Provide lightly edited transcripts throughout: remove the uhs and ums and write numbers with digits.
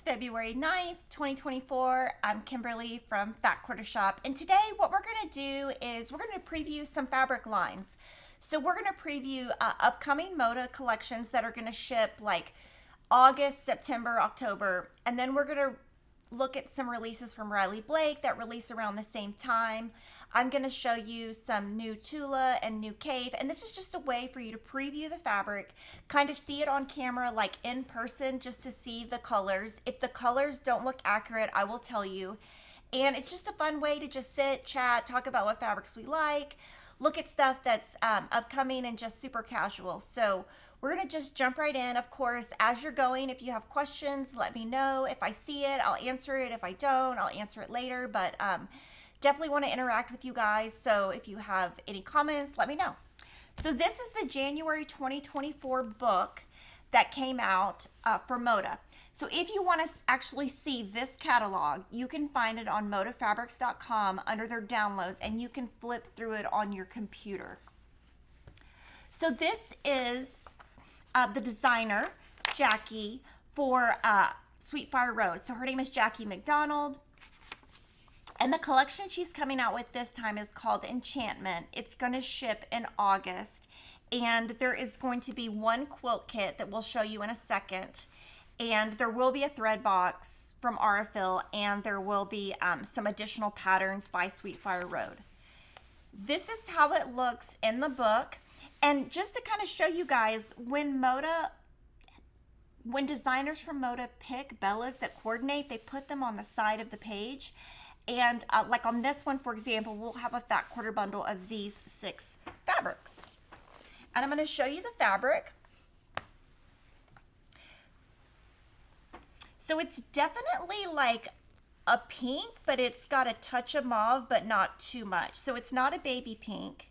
February 9th, 2024. I'm Kimberly from Fat Quarter Shop, and today what we're going to do is we're going to preview some fabric lines. So we're going to preview upcoming Moda collections that are going to ship like August, September, October, and then we're going to look at some releases from Riley Blake that release around the same time. I'm going to show you some new Tula and new Kaffe, and this is just a way for you to preview the fabric, kind of see it on camera like in person, just to see the colors. If the colors don't look accurate, I will tell you. And it's just a fun way to just sit, chat, talk about what fabrics we like, look at stuff that's upcoming, and just super casual. So we're going to just jump right in. Of course, as you're going, if you have questions, let me know. If I see it, I'll answer it. If I don't, I'll answer it later. But definitely want to interact with you guys. So if you have any comments, let me know. So this is the January 2024 book that came out for Moda. So if you want to actually see this catalog, you can find it on modafabrics.com under their downloads, and you can flip through it on your computer. So this is the designer, Jackie, for Sweet Fire Road. So her name is Jackie McDonald. And the collection she's coming out with this time is called Enchantment. It's going to ship in August. And there is going to be one quilt kit that we'll show you in a second. And there will be a thread box from Aurifil, and there will be some additional patterns by Sweet Fire Road. This is how it looks in the book. And just to kind of show you guys, when designers from Moda pick bellas that coordinate, they put them on the side of the page. And like on this one, for example, we'll have a fat quarter bundle of these 6 fabrics. And I'm going to show you the fabric. So it's definitely like a pink, but it's got a touch of mauve, but not too much. So it's not a baby pink.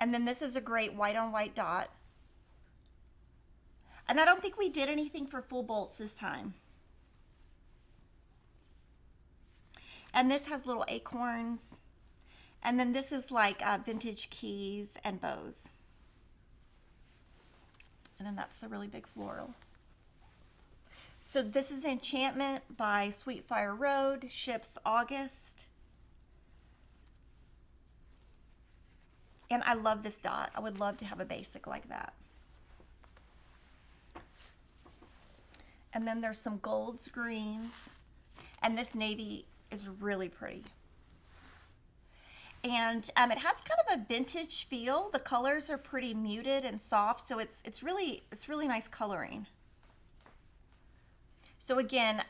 And then this is a great white on white dot. And I don't think we did anything for full bolts this time. And this has little acorns. And then this is like vintage keys and bows. And then that's the really big floral. So this is Enchantment by Sweet Fire Road, ships August. And I love this dot. I would love to have a basic like that. And then there's some golds, greens, and this navy is really pretty. And it has kind of a vintage feel. The colors are pretty muted and soft, so it's really nice coloring. So again,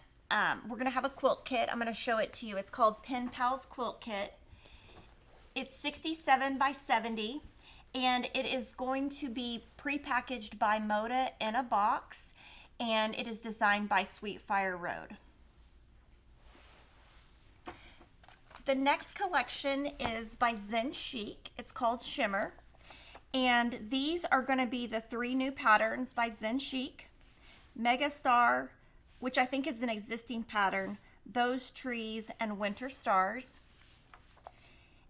we're gonna have a quilt kit. I'm gonna show it to you. It's called Pen Pals Quilt Kit. It's 67 by 70, and it is going to be pre-packaged by Moda in a box, and it is designed by Sweet Fire Road. The next collection is by Zen Chic. It's called Shimmer. And these are going to be the 3 new patterns by Zen Chic. Megastar, which I think is an existing pattern, Those Trees, and Winter Stars.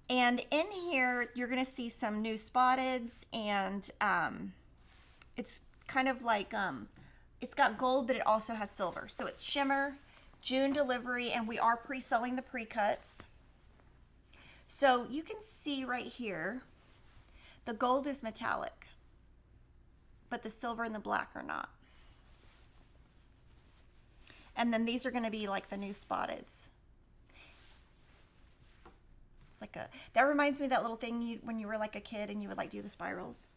And in here, you're going to see some new spotteds, and it's kind of like, it's got gold, but it also has silver. So it's Shimmer, June delivery, and we are pre-selling the pre-cuts. So you can see right here, the gold is metallic, but the silver and the black are not. And then these are going to be like the new spotteds. It's like that reminds me of that little thing when you were like a kid and you would like do the spirals.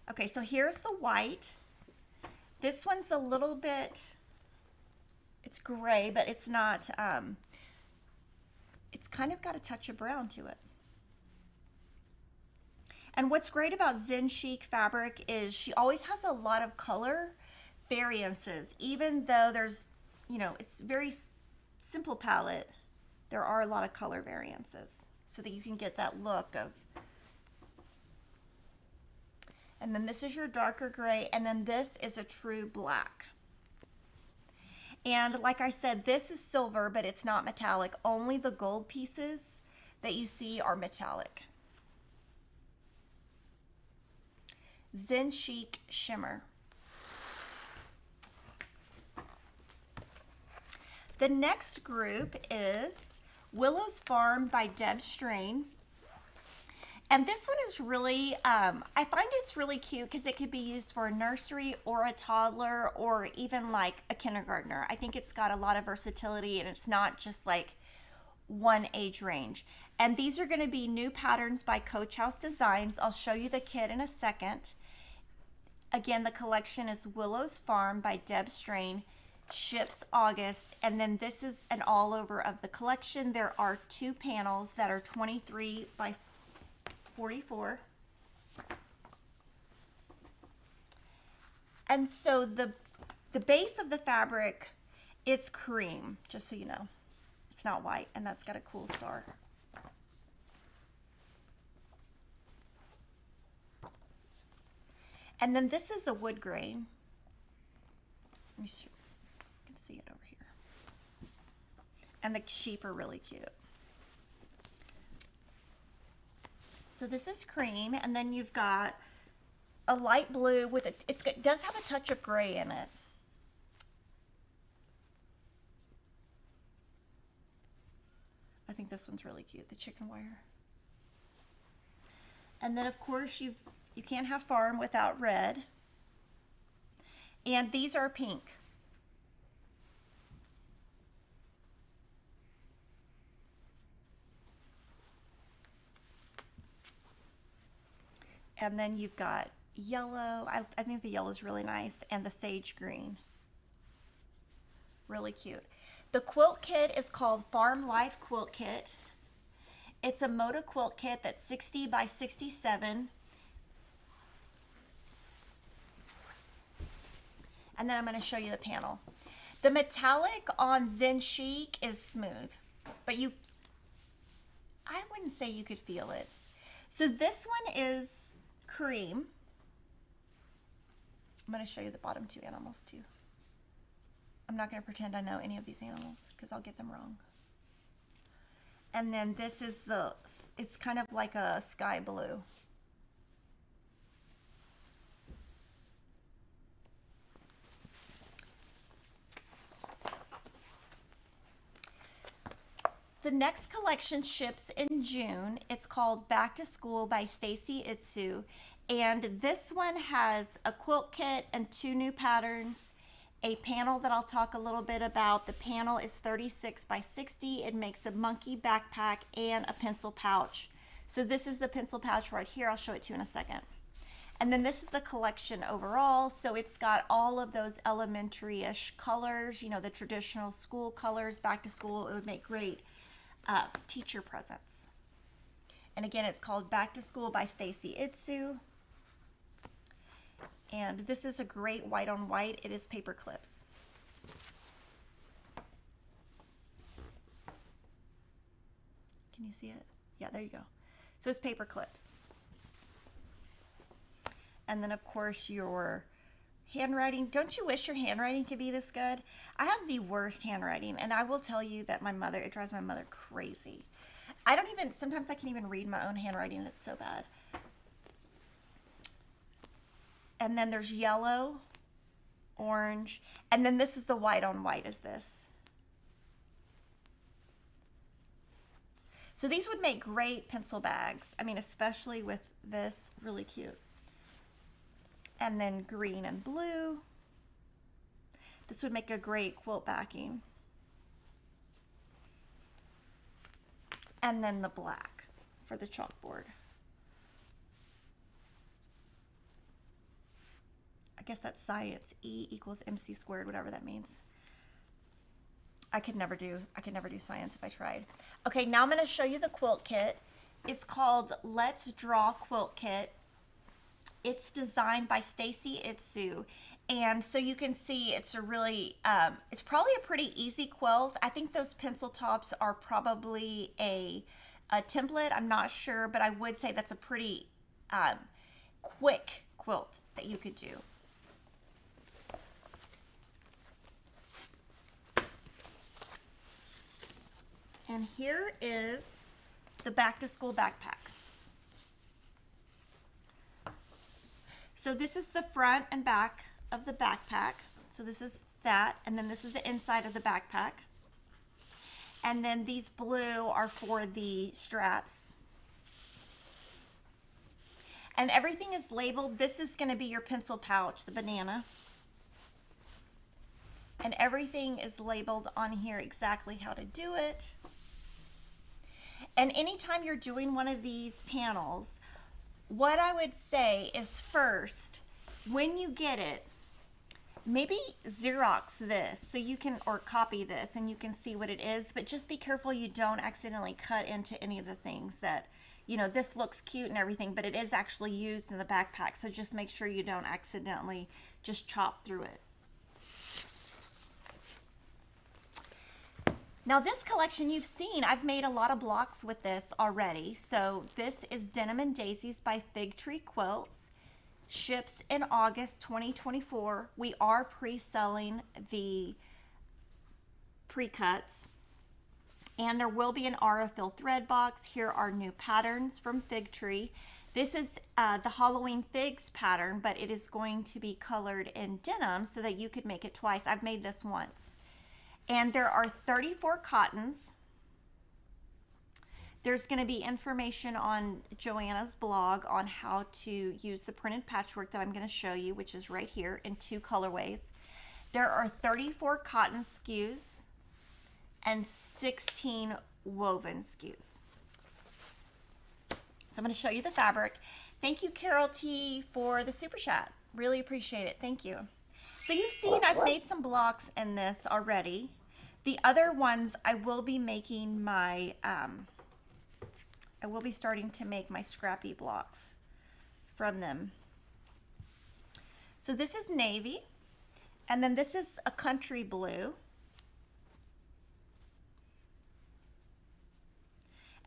Okay, so here's the white. This one's a little bit, it's gray, but it's not, it's kind of got a touch of brown to it. And what's great about Zen Chic fabric is she always has a lot of color variances. Even though there's, you know, it's very simple palette, there are a lot of color variances so that you can get that look of. And then this is your darker gray, and then this is a true black. And like I said, this is silver, but it's not metallic. Only the gold pieces that you see are metallic. Zen Chic Shimmer. The next group is Willow's Farm by Deb Strain. And this one is really, I find it's really cute because it could be used for a nursery or a toddler or even like a kindergartner. I think it's got a lot of versatility and it's not just like one age range. And these are going to be new patterns by Coach House Designs. I'll show you the kit in a second. Again, the collection is Willow's Farm by Deb Strain. Ships August, and then this is an all over of the collection. There are 2 panels that are 23 by 44. And so the base of the fabric, it's cream, just so you know. It's not white, and that's got a cool star. And then this is a wood grain. Let me see. You can see it over here. And the sheep are really cute. So this is cream, and then you've got a light blue with it does have a touch of gray in it. I think this one's really cute, the chicken wire. And then of course you can't have farm without red. And these are pink. And then you've got yellow. I think the yellow is really nice, and the sage green. Really cute. The quilt kit is called Farm Life Quilt Kit. It's a Moda quilt kit that's 60 by 67. And then I'm going to show you the panel. The metallic on Zen Chic is smooth, but I wouldn't say you could feel it. So this one is cream. I'm going to show you the bottom 2 animals too. I'm not going to pretend I know any of these animals because I'll get them wrong. And then this is it's kind of like a sky blue. The next collection ships in June. It's called Back to School by Stacy Itsu. And this one has a quilt kit and 2 new patterns, a panel that I'll talk a little bit about. The panel is 36 by 60. It makes a monkey backpack and a pencil pouch. So this is the pencil pouch right here. I'll show it to you in a second. And then this is the collection overall. So it's got all of those elementary-ish colors, you know, the traditional school colors. Back to school, it would make great teacher presents. And again, it's called Back to School by Stacy Itsu. And this is a great white on white. It is paper clips. Can you see it? Yeah, there you go. So it's paper clips. And then of course your handwriting. Don't you wish your handwriting could be this good? I have the worst handwriting, and I will tell you that it drives my mother crazy. Sometimes I can't even read my own handwriting. It's so bad. And then there's yellow, orange, and then this is the white on white is this. So these would make great pencil bags. I mean, especially with this, really cute. And then green and blue. This would make a great quilt backing. And then the black for the chalkboard. I guess that's science. E equals MC squared, whatever that means. I could never do science if I tried. Okay, now I'm going to show you the quilt kit. It's called Let's Draw Quilt Kit. It's designed by Stacy Itsu. And so you can see it's a really, it's probably a pretty easy quilt. I think those pencil tops are probably a template. I'm not sure, but I would say that's a pretty quick quilt that you could do. And here is the back to school backpack. So this is the front and back of the backpack. So this is that, and then this is the inside of the backpack. And then these blue are for the straps. And everything is labeled. This is going to be your pencil pouch, the banana. And everything is labeled on here exactly how to do it. And anytime you're doing one of these panels, what I would say is first, when you get it, maybe Xerox this so you can, or copy this and you can see what it is, but just be careful you don't accidentally cut into any of the things that, you know, this looks cute and everything, but it is actually used in the backpack. So just make sure you don't accidentally just chop through it. Now this collection you've seen, I've made a lot of blocks with this already. So this is Denim and Daisies by Fig Tree Quilts. Ships in August 2024. We are pre-selling the pre-cuts. And there will be an Aurifil thread box. Here are new patterns from Fig Tree. This is the Halloween Figs pattern, but it is going to be colored in denim so that you could make it twice. I've made this once. And there are 34 cottons. There's going to be information on Joanna's blog on how to use the printed patchwork that I'm going to show you, which is right here in 2 colorways. There are 34 cotton SKUs and 16 woven SKUs. So I'm going to show you the fabric. Thank you, Carol T, for the super chat. Really appreciate it. Thank you. So you've seen I've made some blocks in this already. The other ones I will be making my I will be starting to make my scrappy blocks from them. So this is navy, and then this is a country blue.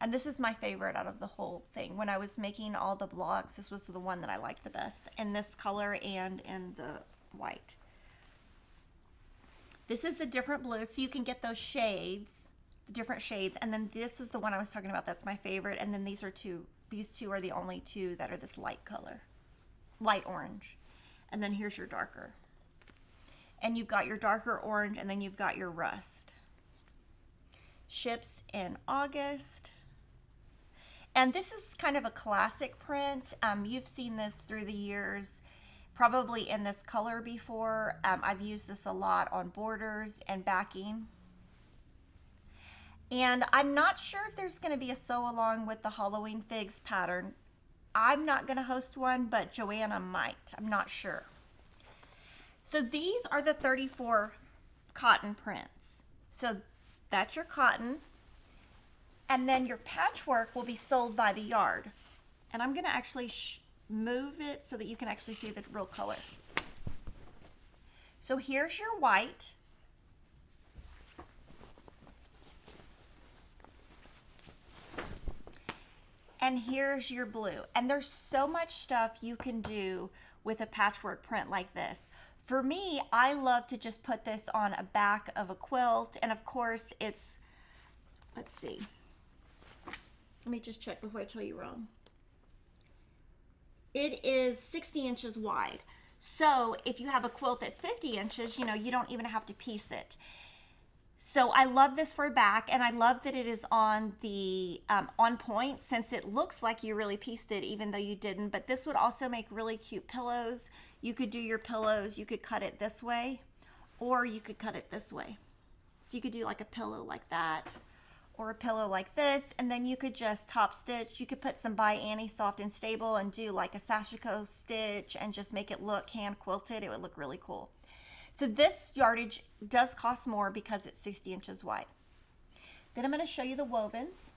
And this is my favorite out of the whole thing. When I was making all the blocks, this was the one that I liked the best in this color and in the white. This is a different blue, so you can get those shades, the different shades. And then this is the one I was talking about. That's my favorite. And then these two are the only two that are this light color, light orange. And then here's your darker. And you've got your darker orange, and then you've got your rust. Ships in August. And this is kind of a classic print. You've seen this through the years, probably in this color before. I've used this a lot on borders and backing. And I'm not sure if there's going to be a sew along with the Halloween Figs pattern. I'm not going to host one, but Joanna might. I'm not sure. So these are the 34 cotton prints. So that's your cotton. And then your patchwork will be sold by the yard. And I'm going to actually move it so that you can actually see the real color. So here's your white. And here's your blue. And there's so much stuff you can do with a patchwork print like this. For me, I love to just put this on a back of a quilt. And of course it's, let's see. Let me just check before I tell you wrong. It is 60 inches wide. So if you have a quilt that's 50 inches, you know, you don't even have to piece it. So I love this for a back, and I love that it is on the on point, since it looks like you really pieced it even though you didn't. But this would also make really cute pillows. You could do your pillows, you could cut it this way, or you could cut it this way. So you could do like a pillow like that, or a pillow like this, and then you could just top stitch. You could put some by Annie Soft and Stable and do like a sashiko stitch and just make it look hand quilted. It would look really cool. So this yardage does cost more because it's 60 inches wide. Then I'm going to show you the wovens.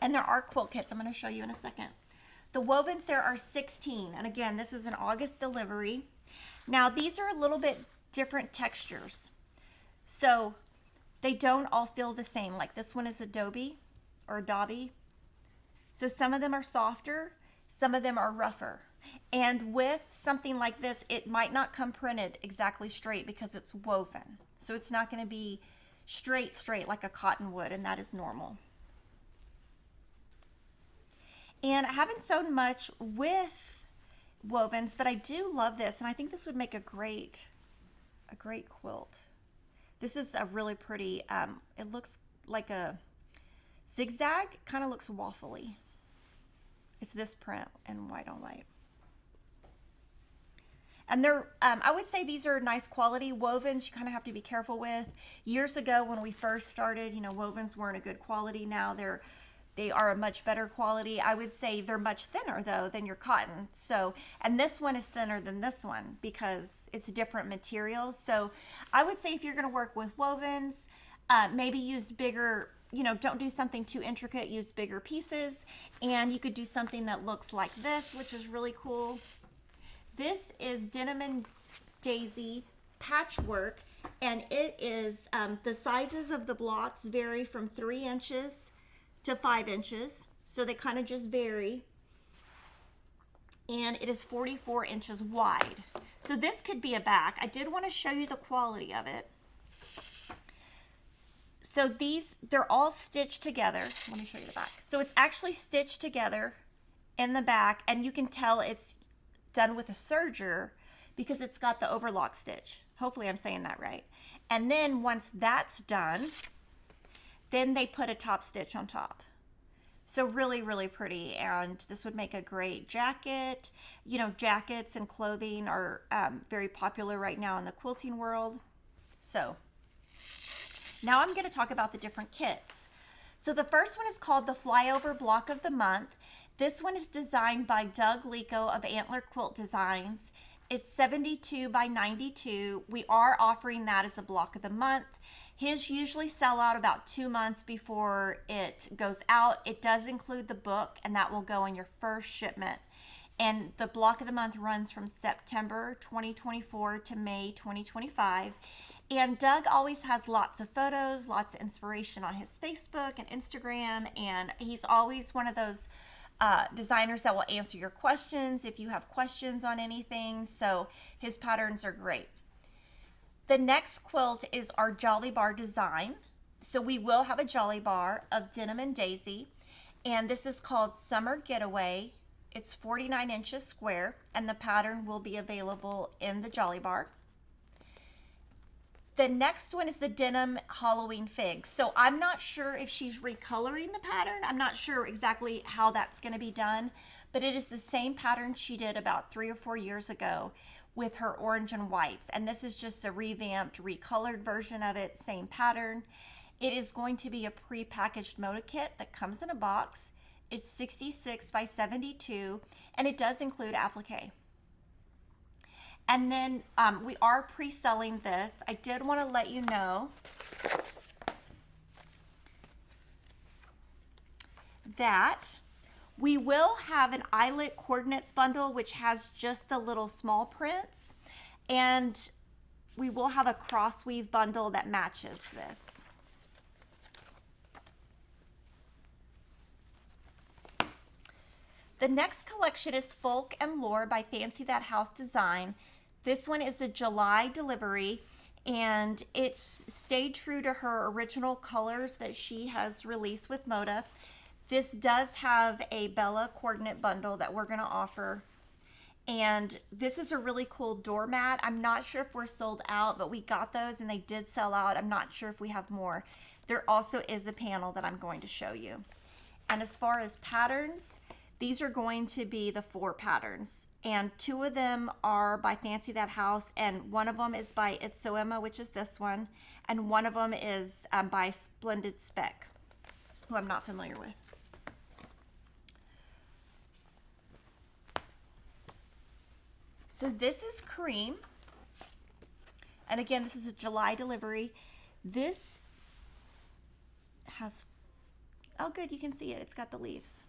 And there are quilt kits I'm going to show you in a second. The wovens, there are 16. And again, this is an August delivery. Now these are a little bit different textures. So they don't all feel the same. Like this one is Adobe or Adobe. So some of them are softer, some of them are rougher. And with something like this, it might not come printed exactly straight because it's woven. So it's not going to be straight like a cotton would, and that is normal. And I haven't sewn much with wovens, but I do love this, and I think this would make a great quilt. This is a really pretty, it looks like a zigzag, kind of looks waffly. It's this print in white on white. And they're, I would say these are nice quality wovens. You kind of have to be careful with. Years ago when we first started, you know, wovens weren't a good quality. Now they are a much better quality. I would say they're much thinner though than your cotton. So, and this one is thinner than this one because it's different materials. So I would say if you're gonna work with wovens, maybe use bigger, you know, don't do something too intricate, use bigger pieces. And you could do something that looks like this, which is really cool. This is Denim and Daisy patchwork, and it is, the sizes of the blocks vary from 3 inches to 5 inches. So they kind of just vary. And it is 44 inches wide. So this could be a back. I did want to show you the quality of it. So these, they're all stitched together. Let me show you the back. So it's actually stitched together in the back, and you can tell it's done with a serger because it's got the overlock stitch. Hopefully I'm saying that right. And then once that's done, then they put a top stitch on top. So really, really pretty. And this would make a great jacket. You know, jackets and clothing are very popular right now in the quilting world. So now I'm going to talk about the different kits. So the first one is called the Flyover Block of the Month. This one is designed by Doug Lico of Antler Quilt Designs. It's 72 by 92. We are offering that as a block of the month. His usually sell out about 2 months before it goes out. It does include the book, and that will go in your first shipment. And the block of the month runs from September 2024 to May 2025. And Doug always has lots of photos, lots of inspiration on his Facebook and Instagram, and he's always one of those designers that will answer your questions if you have questions on anything. So his patterns are great. The next quilt is our Jolly Bar design. So we will have a Jolly Bar of Denim and Daisy, and this is called Summer Getaway. It's 49 inches square, and the pattern will be available in the Jolly Bar. The next one is the Denim Halloween Fig. So I'm not sure if she's recoloring the pattern. I'm not sure exactly how that's going to be done, but it is the same pattern she did about 3 or 4 years ago with her orange and whites. And this is just a revamped, recolored version of it, same pattern. It is going to be a pre-packaged Moda kit that comes in a box. It's 66 by 72, and it does include applique. And then we are pre-selling this. I did want to let you know that we will have an eyelet coordinates bundle, which has just the little small prints, and we will have a cross weave bundle that matches this. The next collection is Folk and Lore by Fancy That House Design. This one is a July delivery, and it's stayed true to her original colors that she has released with Moda. This does have a Bella coordinate bundle that we're going to offer, and this is a really cool doormat. I'm not sure if we're sold out, but we got those and they did sell out. I'm not sure if we have more. There also is a panel that I'm going to show you. And as far as patterns, these are going to be the 4 patterns, and 2 of them are by Fancy That House, and one of them is by It's So Emma, which is this one, and one of them is by Splendid Spec, who I'm not familiar with. So this is Cream, and again, this is a July delivery. This has, oh good, you can see it, it's got the leaves.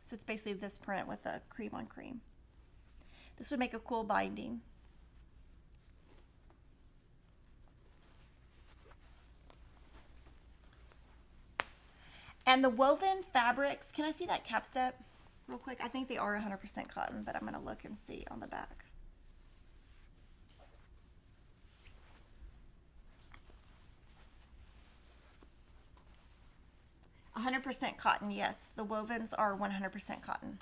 So it's basically this print with a cream on cream. This would make a cool binding. And the woven fabrics, can I see that cap set real quick? I think they are 100% cotton, but I'm going to look and see on the back. %100% cotton, yes. The wovens are 100% cotton.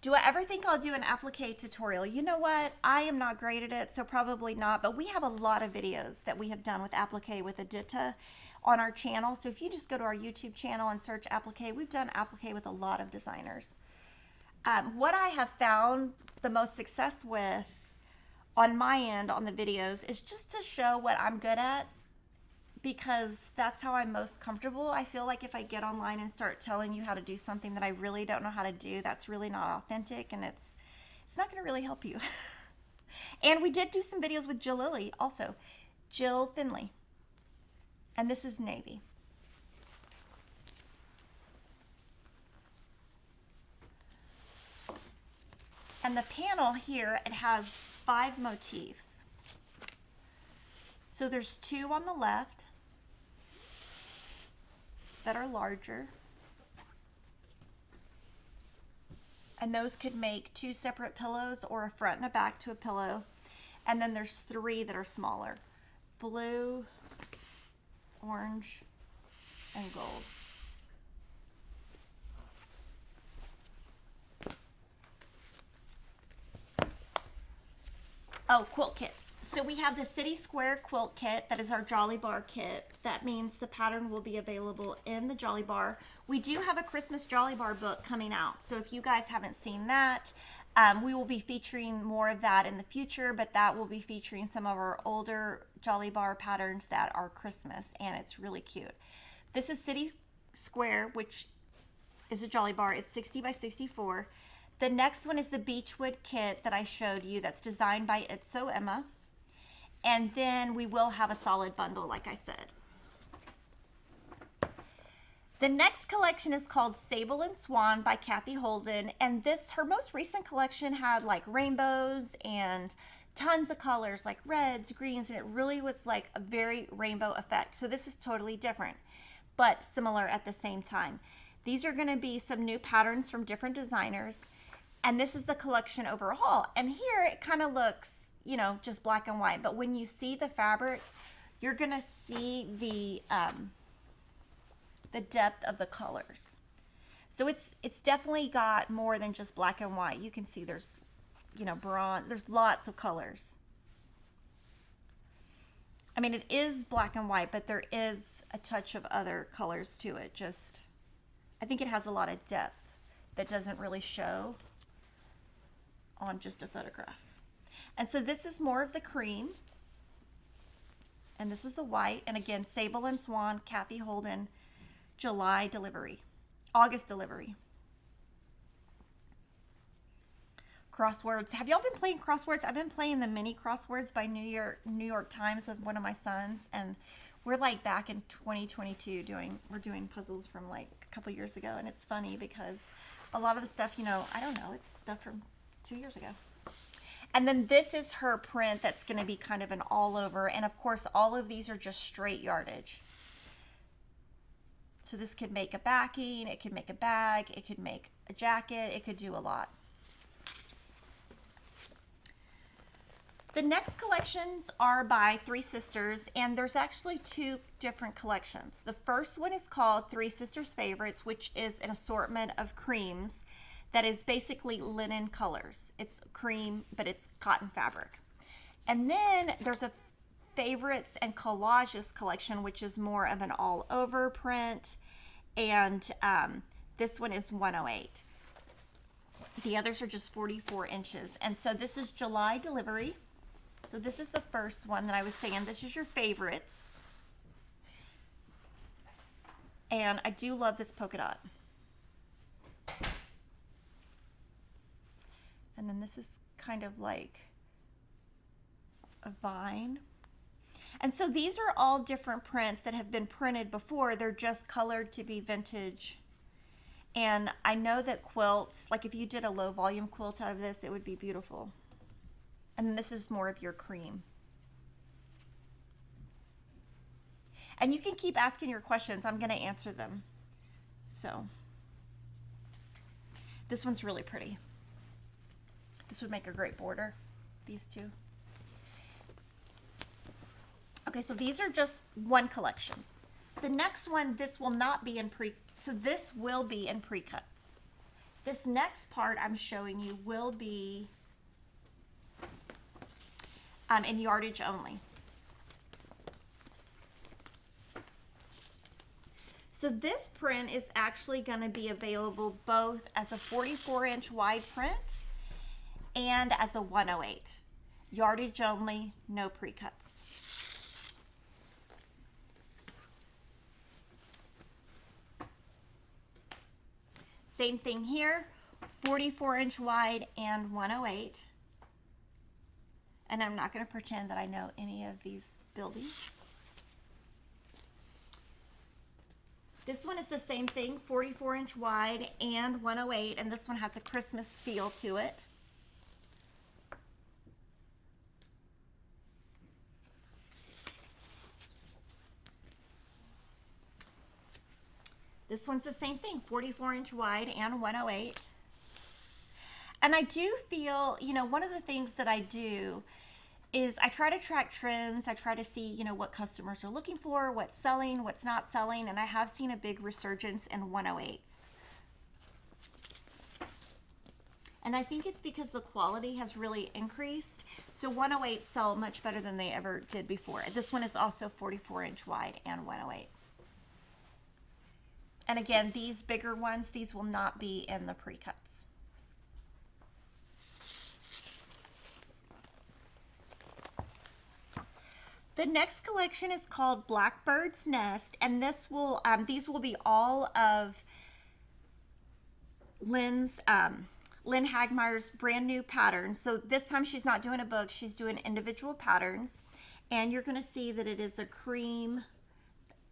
Do I ever think I'll do an applique tutorial? You know what? I am not great at it, so probably not, but we have a lot of videos that we have done with applique with Adita on our channel. So if you just go to our YouTube channel and search applique, we've done applique with a lot of designers. What I have found the most success with on my end on the videos is just to show what I'm good at, because that's how I'm most comfortable. I feel like if I get online and start telling you how to do something that I really don't know how to do, that's really not authentic, and it's not going to really help you. And we did do some videos with Jill Lilly also, Jill Finley, and this is navy. And the panel here, it has 5 motifs. So there's 2 on the left that are larger. And those could make 2 separate pillows or a front and a back to a pillow. And then there's 3 that are smaller. Blue, orange, and gold. Oh, quilt kits. So we have the City Square quilt kit. That is our Jolly Bar kit. That means the pattern will be available in the Jolly Bar. We do have a Christmas Jolly Bar book coming out. So if you guys haven't seen that, we will be featuring more of that in the future, but that will be featuring some of our older Jolly Bar patterns that are Christmas, and it's really cute. This is City Square, which is a Jolly Bar. It's 60 by 64. The next one is the Beechwood kit that I showed you, that's designed by Itso Emma. And then we will have a solid bundle, like I said. The next collection is called Sable and Swan by Kathy Holden. And her most recent collection had like rainbows and tons of colors like reds, greens, and it really was like a very rainbow effect. So this is totally different, but similar at the same time. These are gonna be some new patterns from different designers. And this is the collection overall. And here it kind of looks, you know, just black and white. But when you see the fabric, you're gonna see the depth of the colors. So it's definitely got more than just black and white. You can see there's, you know, bronze. There's lots of colors. I mean, it is black and white, but there is a touch of other colors to it. Just, I think it has a lot of depth that doesn't really show on just a photograph. And so this is more of the cream, and this is the white. And again, Sable and Swan, Kathy Holden, July delivery, August delivery. Crosswords. Have y'all been playing crosswords? I've been playing the mini crosswords by New York Times with one of my sons, and we're like back in 2022 we're doing puzzles from like a couple years ago, and it's funny because a lot of the stuff, you know, I don't know, it's stuff from 2 years ago. And then this is her print that's going to be kind of an all over, and of course all of these are just straight yardage. So this could make a backing, it could make a bag, it could make a jacket, it could do a lot. The next collections are by Three Sisters, and there's actually 2 different collections. The first one is called Three Sisters Favorites, which is an assortment of creams that is basically linen colors. It's cream, but it's cotton fabric. And then there's a Favorites and Collages collection, which is more of an all over print. And this one is 108. The others are just 44 inches. And so this is July delivery. So this is the first one that I was saying. This is your favorites. And I do love this polka dot. And then this is kind of like a vine. And so these are all different prints that have been printed before. They're just colored to be vintage. And I know that quilts, like if you did a low volume quilt out of this, it would be beautiful. And this is more of your cream. And you can keep asking your questions. I'm going to answer them. So this one's really pretty. This would make a great border, these 2. Okay, so these are just one collection. The next one, this will not be in so this will be in pre-cuts. This next part I'm showing you will be in yardage only. So this print is actually going to be available both as a 44-inch wide print and as a 108. Yardage only, no pre-cuts. Same thing here, 44-inch wide and 108. And I'm not going to pretend that I know any of these buildings. This one is the same thing, 44-inch wide and 108, and this one has a Christmas feel to it. This one's the same thing, 44-inch wide and 108. And I do feel, you know, one of the things that I do is I try to track trends. I try to see, you know, what customers are looking for, what's selling, what's not selling, and I have seen a big resurgence in 108s. And I think it's because the quality has really increased. So 108s sell much better than they ever did before. This one is also 44-inch wide and 108. And again, these bigger ones, these will not be in the pre-cuts. The next collection is called Blackbird's Nest, and this will these will be all of Lynn Hagmeyer's brand new patterns. So this time she's not doing a book, she's doing individual patterns, and you're going to see that it is a cream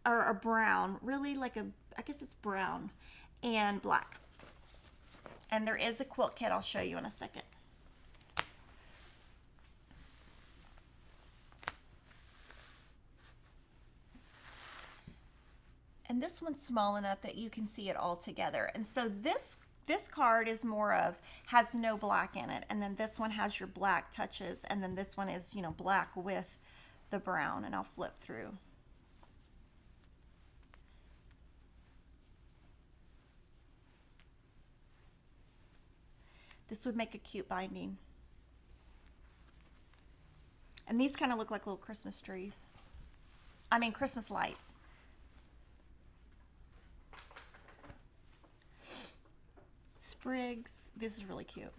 or a brown, really like a, I guess it's brown and black. And there is a quilt kit I'll show you in a second. And this one's small enough that you can see it all together. And so this card is more of, has no black in it. And then this one has your black touches. And then this one is, you know, black with the brown. And I'll flip through. This would make a cute binding. And these kind of look like little Christmas trees. I mean, Christmas lights. Sprigs. This is really cute.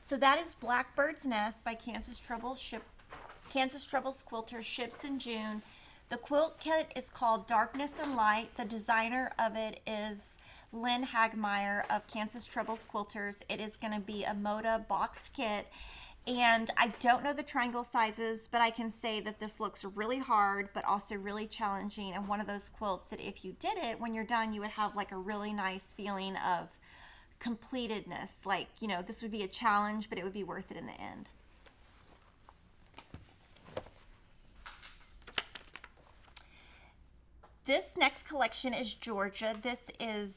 So that is Blackbird's Nest by Kansas Troubles Quilters, ships in June. The quilt kit is called Darkness and Light. The designer of it is Lynn Hagmeyer of Kansas Troubles Quilters. It is going to be a Moda boxed kit. And I don't know the triangle sizes, but I can say that this looks really hard, but also really challenging. And one of those quilts that if you did it, when you're done, you would have like a really nice feeling of completedness. Like, you know, this would be a challenge, but it would be worth it in the end. This next collection is Georgia. This is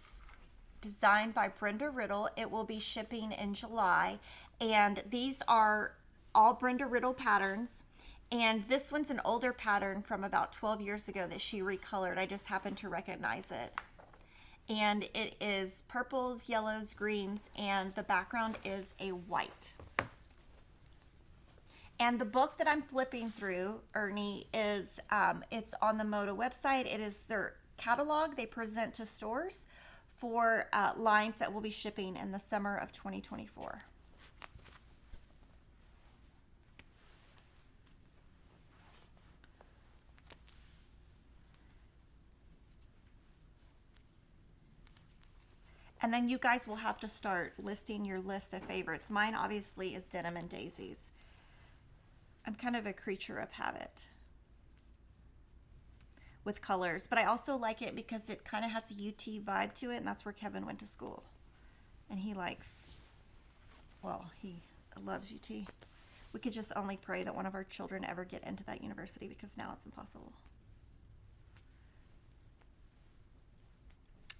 designed by Brenda Riddle. It will be shipping in July. And these are all Brenda Riddle patterns. And this one's an older pattern from about 12 years ago that she recolored. I just happened to recognize it. And it is purples, yellows, greens, and the background is a white. And the book that I'm flipping through, Ernie, is it's on the Moda website. It is their catalog they present to stores for lines that will be shipping in the summer of 2024. And then you guys will have to start listing your list of favorites. Mine obviously is Denim and Daisies. I'm kind of a creature of habit with colors, but I also like it because it kind of has a UT vibe to it, and that's where Kevin went to school. And he likes, well, he loves UT. We could just only pray that one of our children ever get into that university, because now it's impossible.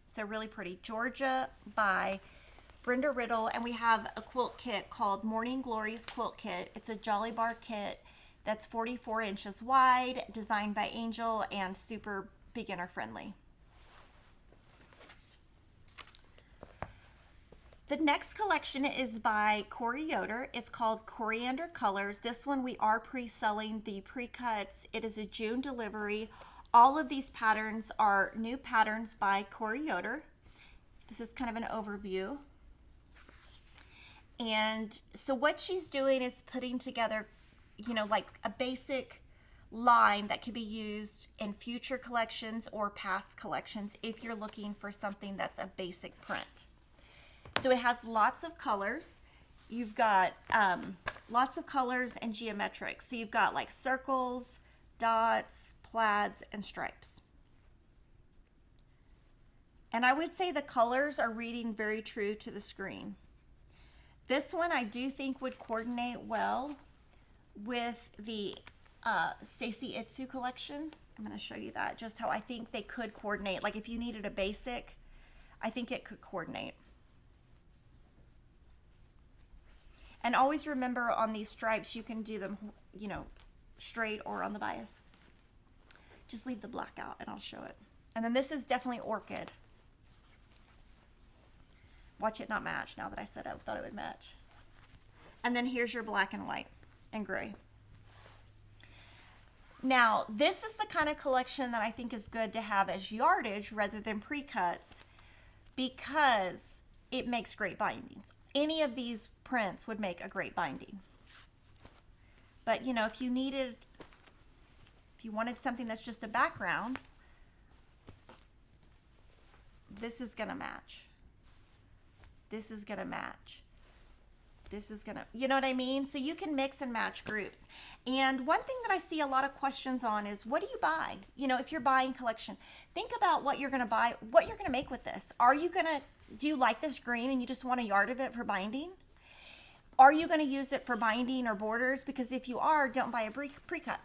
So really pretty. Georgia by Brenda Riddle, and we have a quilt kit called Morning Glories Quilt Kit. It's a Jolly Bar kit, That's 44 inches wide, designed by Angel, and super beginner friendly. The next collection is by Corey Yoder. It's called Coriander Colors. This one we are pre-selling the pre-cuts. It is a June delivery. All of these patterns are new patterns by Corey Yoder. This is kind of an overview. And so what she's doing is putting together, you know, like a basic line that could be used in future collections or past collections if you're looking for something that's a basic print. So it has lots of colors. You've got lots of colors and geometric. So you've got like circles, dots, plaids, and stripes. And I would say the colors are reading very true to the screen. This one I do think would coordinate well with the Stacy Itsu collection. I'm going to show you that, just how I think they could coordinate. Like if you needed a basic, I think it could coordinate. And always remember on these stripes, you can do them, you know, straight or on the bias. Just leave the black out and I'll show it. And then this is definitely orchid. Watch it not match now that I said I thought it would match. And then here's your black and white and gray. Now, this is the kind of collection that I think is good to have as yardage rather than pre-cuts because it makes great bindings. Any of these prints would make a great binding. But, you know, if you wanted something that's just a background, this is going to match. This is going to match. This is going to, you know what I mean? So you can mix and match groups. And one thing that I see a lot of questions on is, what do you buy? You know, if you're buying collection, think about what you're going to buy, what you're going to make with this. Do you like this green and you just want a yard of it for binding? Are you going to use it for binding or borders? Because if you are, don't buy a pre-cut.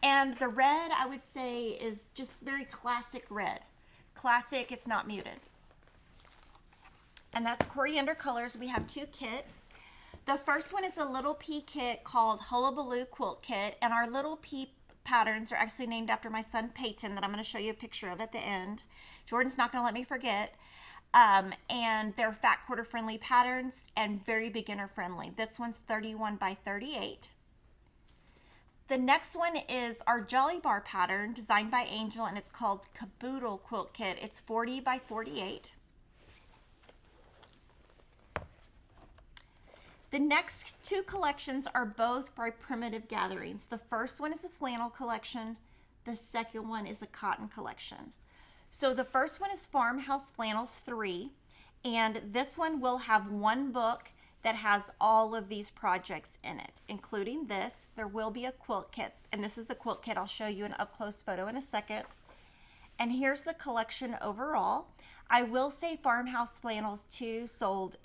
And the red, I would say, is just very classic red. Classic, it's not muted. And that's Coriander Colors. We have two kits. The first one is a little pea kit called Hullabaloo Quilt Kit. And our little pea patterns are actually named after my son Peyton that I'm going to show you a picture of at the end. Jordan's not going to let me forget. And they're fat quarter friendly patterns and very beginner friendly. This one's 31 by 38. The next one is our Jolly Bar pattern designed by Angel, and it's called Caboodle Quilt Kit. It's 40 by 48. The next two collections are both by Primitive Gatherings. The first one is a flannel collection. The second one is a cotton collection. So the first one is Farmhouse Flannels 3, and this one will have one book that has all of these projects in it, including this. There will be a quilt kit, and this is the quilt kit. I'll show you an up-close photo in a second. And here's the collection overall. I will say Farmhouse Flannels 2 sold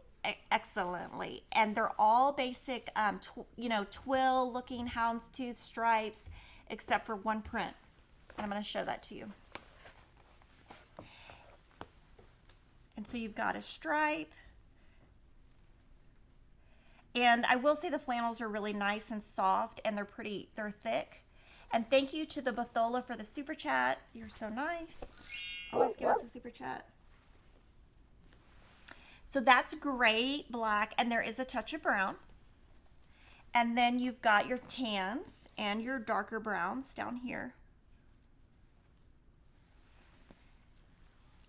excellently, and they're all basic, you know, twill-looking houndstooth stripes, except for one print. And I'm going to show that to you. And so you've got a stripe. And I will say the flannels are really nice and soft, and they're thick. And thank you to the Bathola for the super chat. You're so nice. Always give us a super chat. So that's gray, black, and there is a touch of brown. And then you've got your tans and your darker browns down here.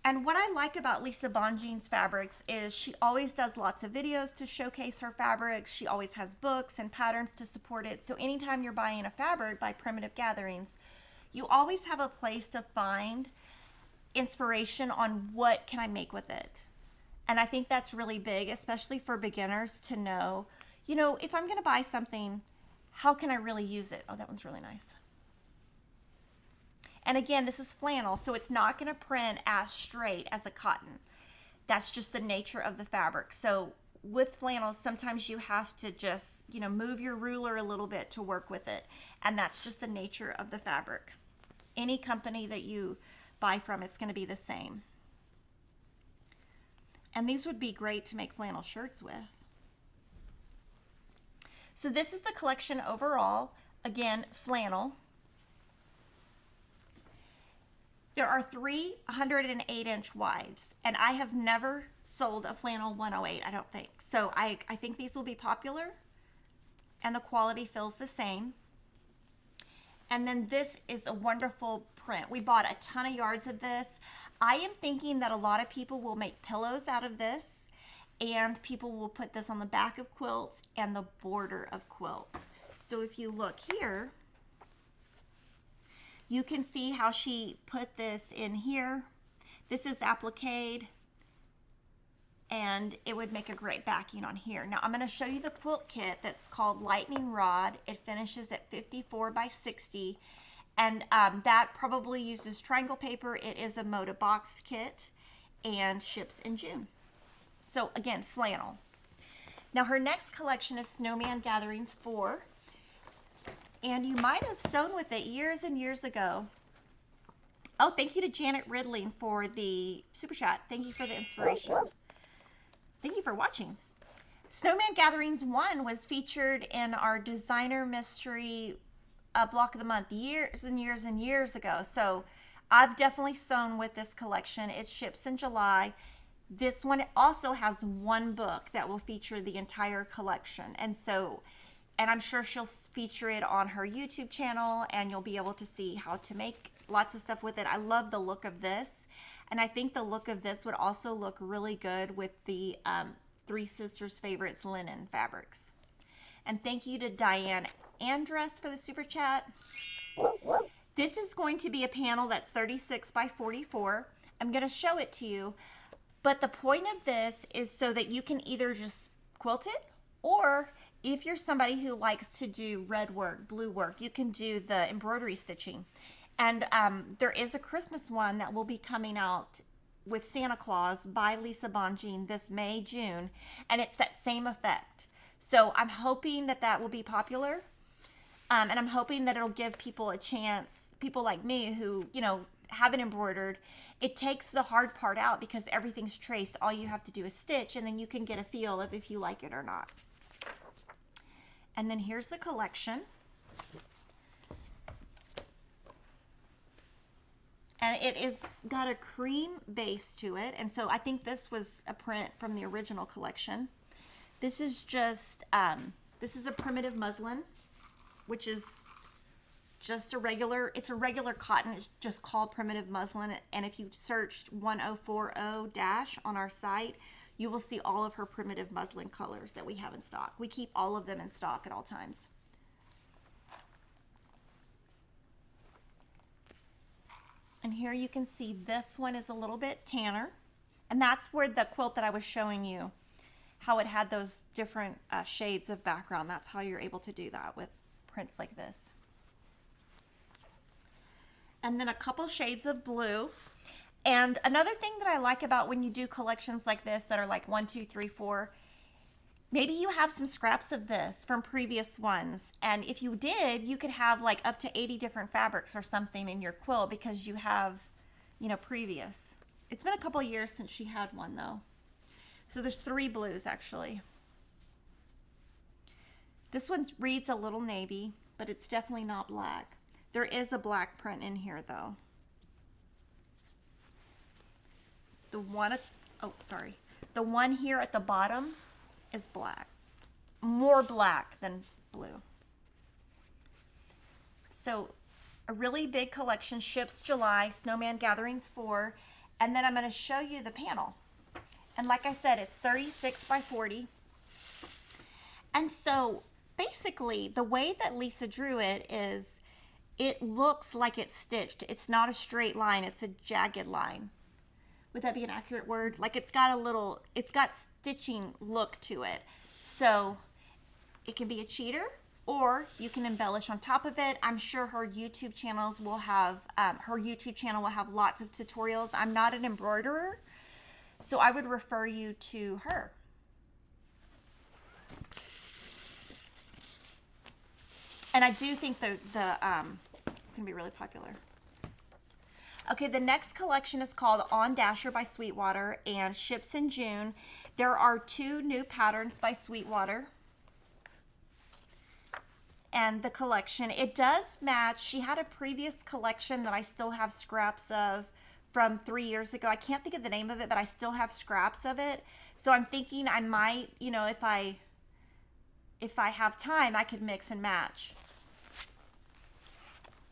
And what I like about Lisa Bonjean's fabrics is she always does lots of videos to showcase her fabrics. She always has books and patterns to support it. So anytime you're buying a fabric by Primitive Gatherings, you always have a place to find inspiration on what can I make with it. And I think that's really big, especially for beginners, to know, you know, if I'm going to buy something, how can I really use it? Oh, that one's really nice. And again, this is flannel, so it's not going to print as straight as a cotton. That's just the nature of the fabric. So with flannels, sometimes you have to just, you know, move your ruler a little bit to work with it. And that's just the nature of the fabric. Any company that you buy from, it's going to be the same. And these would be great to make flannel shirts with. So this is the collection overall. Again, flannel. There are 3 108-inch wides, and I have never sold a flannel 108, I don't think. So I think these will be popular, and the quality feels the same. And then this is a wonderful print. We bought a ton of yards of this. I am thinking that a lot of people will make pillows out of this, and people will put this on the back of quilts and the border of quilts. So if you look here, you can see how she put this in here. This is appliqued, and it would make a great backing on here. Now I'm going to show you the quilt kit that's called Lightning Rod. It finishes at 54 by 60, and that probably uses triangle paper. It is a Moda boxed kit and ships in June. So again, flannel. Now her next collection is Snowman Gatherings 4. And you might have sewn with it years and years ago. Oh, thank you to Janet Ridling for the super chat. Thank you for the inspiration. Thank you for watching. Snowman Gatherings 1 was featured in our designer mystery block of the month years and years and years ago. So I've definitely sewn with this collection. It ships in July. This one also has one book that will feature the entire collection. And I'm sure she'll feature it on her YouTube channel, and you'll be able to see how to make lots of stuff with it. I love the look of this, and I think the look of this would also look really good with the Three Sisters Favorites linen fabrics. And thank you to Diane Andress for the super chat. This is going to be a panel that's 36 by 44. I'm going to show it to you, but the point of this is so that you can either just quilt it, or if you're somebody who likes to do red work, blue work, you can do the embroidery stitching. And there is a Christmas one that will be coming out with Santa Claus by Lisa Bonjean this May, June, and it's that same effect. So I'm hoping that that will be popular, and I'm hoping that it'll give people a chance, people like me who, you know, haven't embroidered. It takes the hard part out because everything's traced. All you have to do is stitch, and then you can get a feel of if you like it or not. And then here's the collection. And it is got a cream base to it. And so I think this was a print from the original collection. This is just, this is a primitive muslin, which is just a regular, it's a regular cotton. It's just called primitive muslin. And if you searched 1040- on our site, you will see all of her primitive muslin colors that we have in stock. We keep all of them in stock at all times. And here you can see this one is a little bit tanner. And that's where the quilt that I was showing you, how it had those different shades of background. That's how you're able to do that with prints like this. And then a couple shades of blue. And another thing that I like about when you do collections like this that are like 1, 2, 3, 4, maybe you have some scraps of this from previous ones. And if you did, you could have like up to 80 different fabrics or something in your quilt because you have, you know, previous. It's been a couple years since she had one though. So there's 3 blues actually. This one reads a little navy, but it's definitely not black. There is a black print in here though. The one, the one here at the bottom is black, more black than blue. So a really big collection, ships July, Snowman Gatherings 4, and then I'm going to show you the panel. And like I said, it's 36 by 40. And so basically the way that Lisa drew it is, it looks like it's stitched. It's not a straight line, it's a jagged line. Would that be an accurate word? Like it's got stitching look to it. So it can be a cheater, or you can embellish on top of it. I'm sure her YouTube channels will have, lots of tutorials. I'm not an embroiderer, so I would refer you to her. And I do think it's gonna be really popular. Okay, the next collection is called On Dasher by Sweetwater and ships in June. There are 2 new patterns by Sweetwater. and the collection. It does match. She had a previous collection that I still have scraps of from 3 years ago. I can't think of the name of it, but I still have scraps of it. So I'm thinking I might, you know, if I have time, I could mix and match.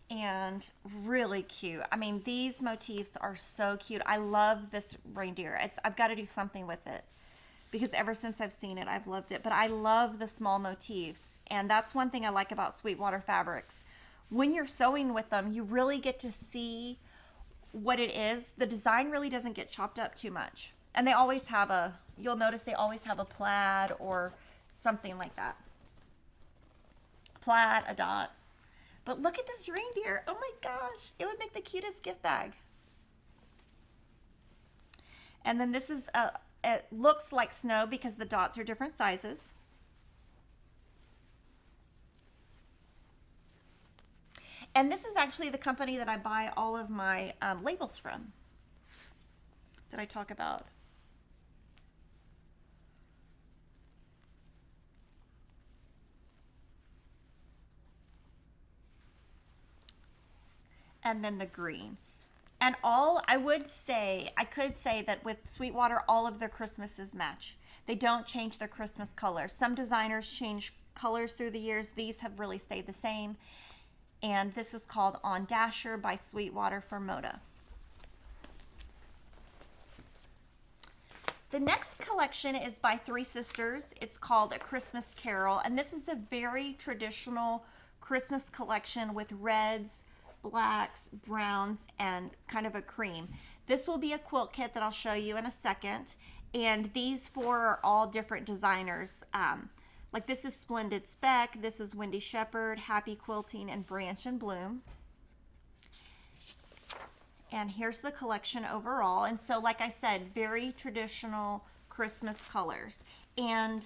And really cute. I mean, these motifs are so cute. I love this reindeer. I've got to do something with it, because ever since I've seen it, I've loved it. But I love the small motifs. And that's one thing I like about Sweetwater Fabrics. When you're sewing with them, you really get to see what it is. The design really doesn't get chopped up too much. And they always have you'll notice they always have a plaid or something like that. Plaid, a dot. But look at this reindeer. Oh my gosh. It would make the cutest gift bag. And then this is it looks like snow because the dots are different sizes. And this is actually the company that I buy all of my labels from, that I talk about. And then the green. And I could say that with Sweetwater, all of their Christmases match. They don't change their Christmas colors. Some designers change colors through the years. These have really stayed the same. And this is called On Dasher by Sweetwater for Moda. The next collection is by Three Sisters. It's called A Christmas Carol. And this is a very traditional Christmas collection with reds, blacks, browns, and kind of a cream. This will be a quilt kit that I'll show you in a second. And these four are all different designers. Like this is Splendid Speck, this is Wendy Shepherd, Happy Quilting, and Branch and Bloom. And here's the collection overall. And so, like I said, very traditional Christmas colors. And,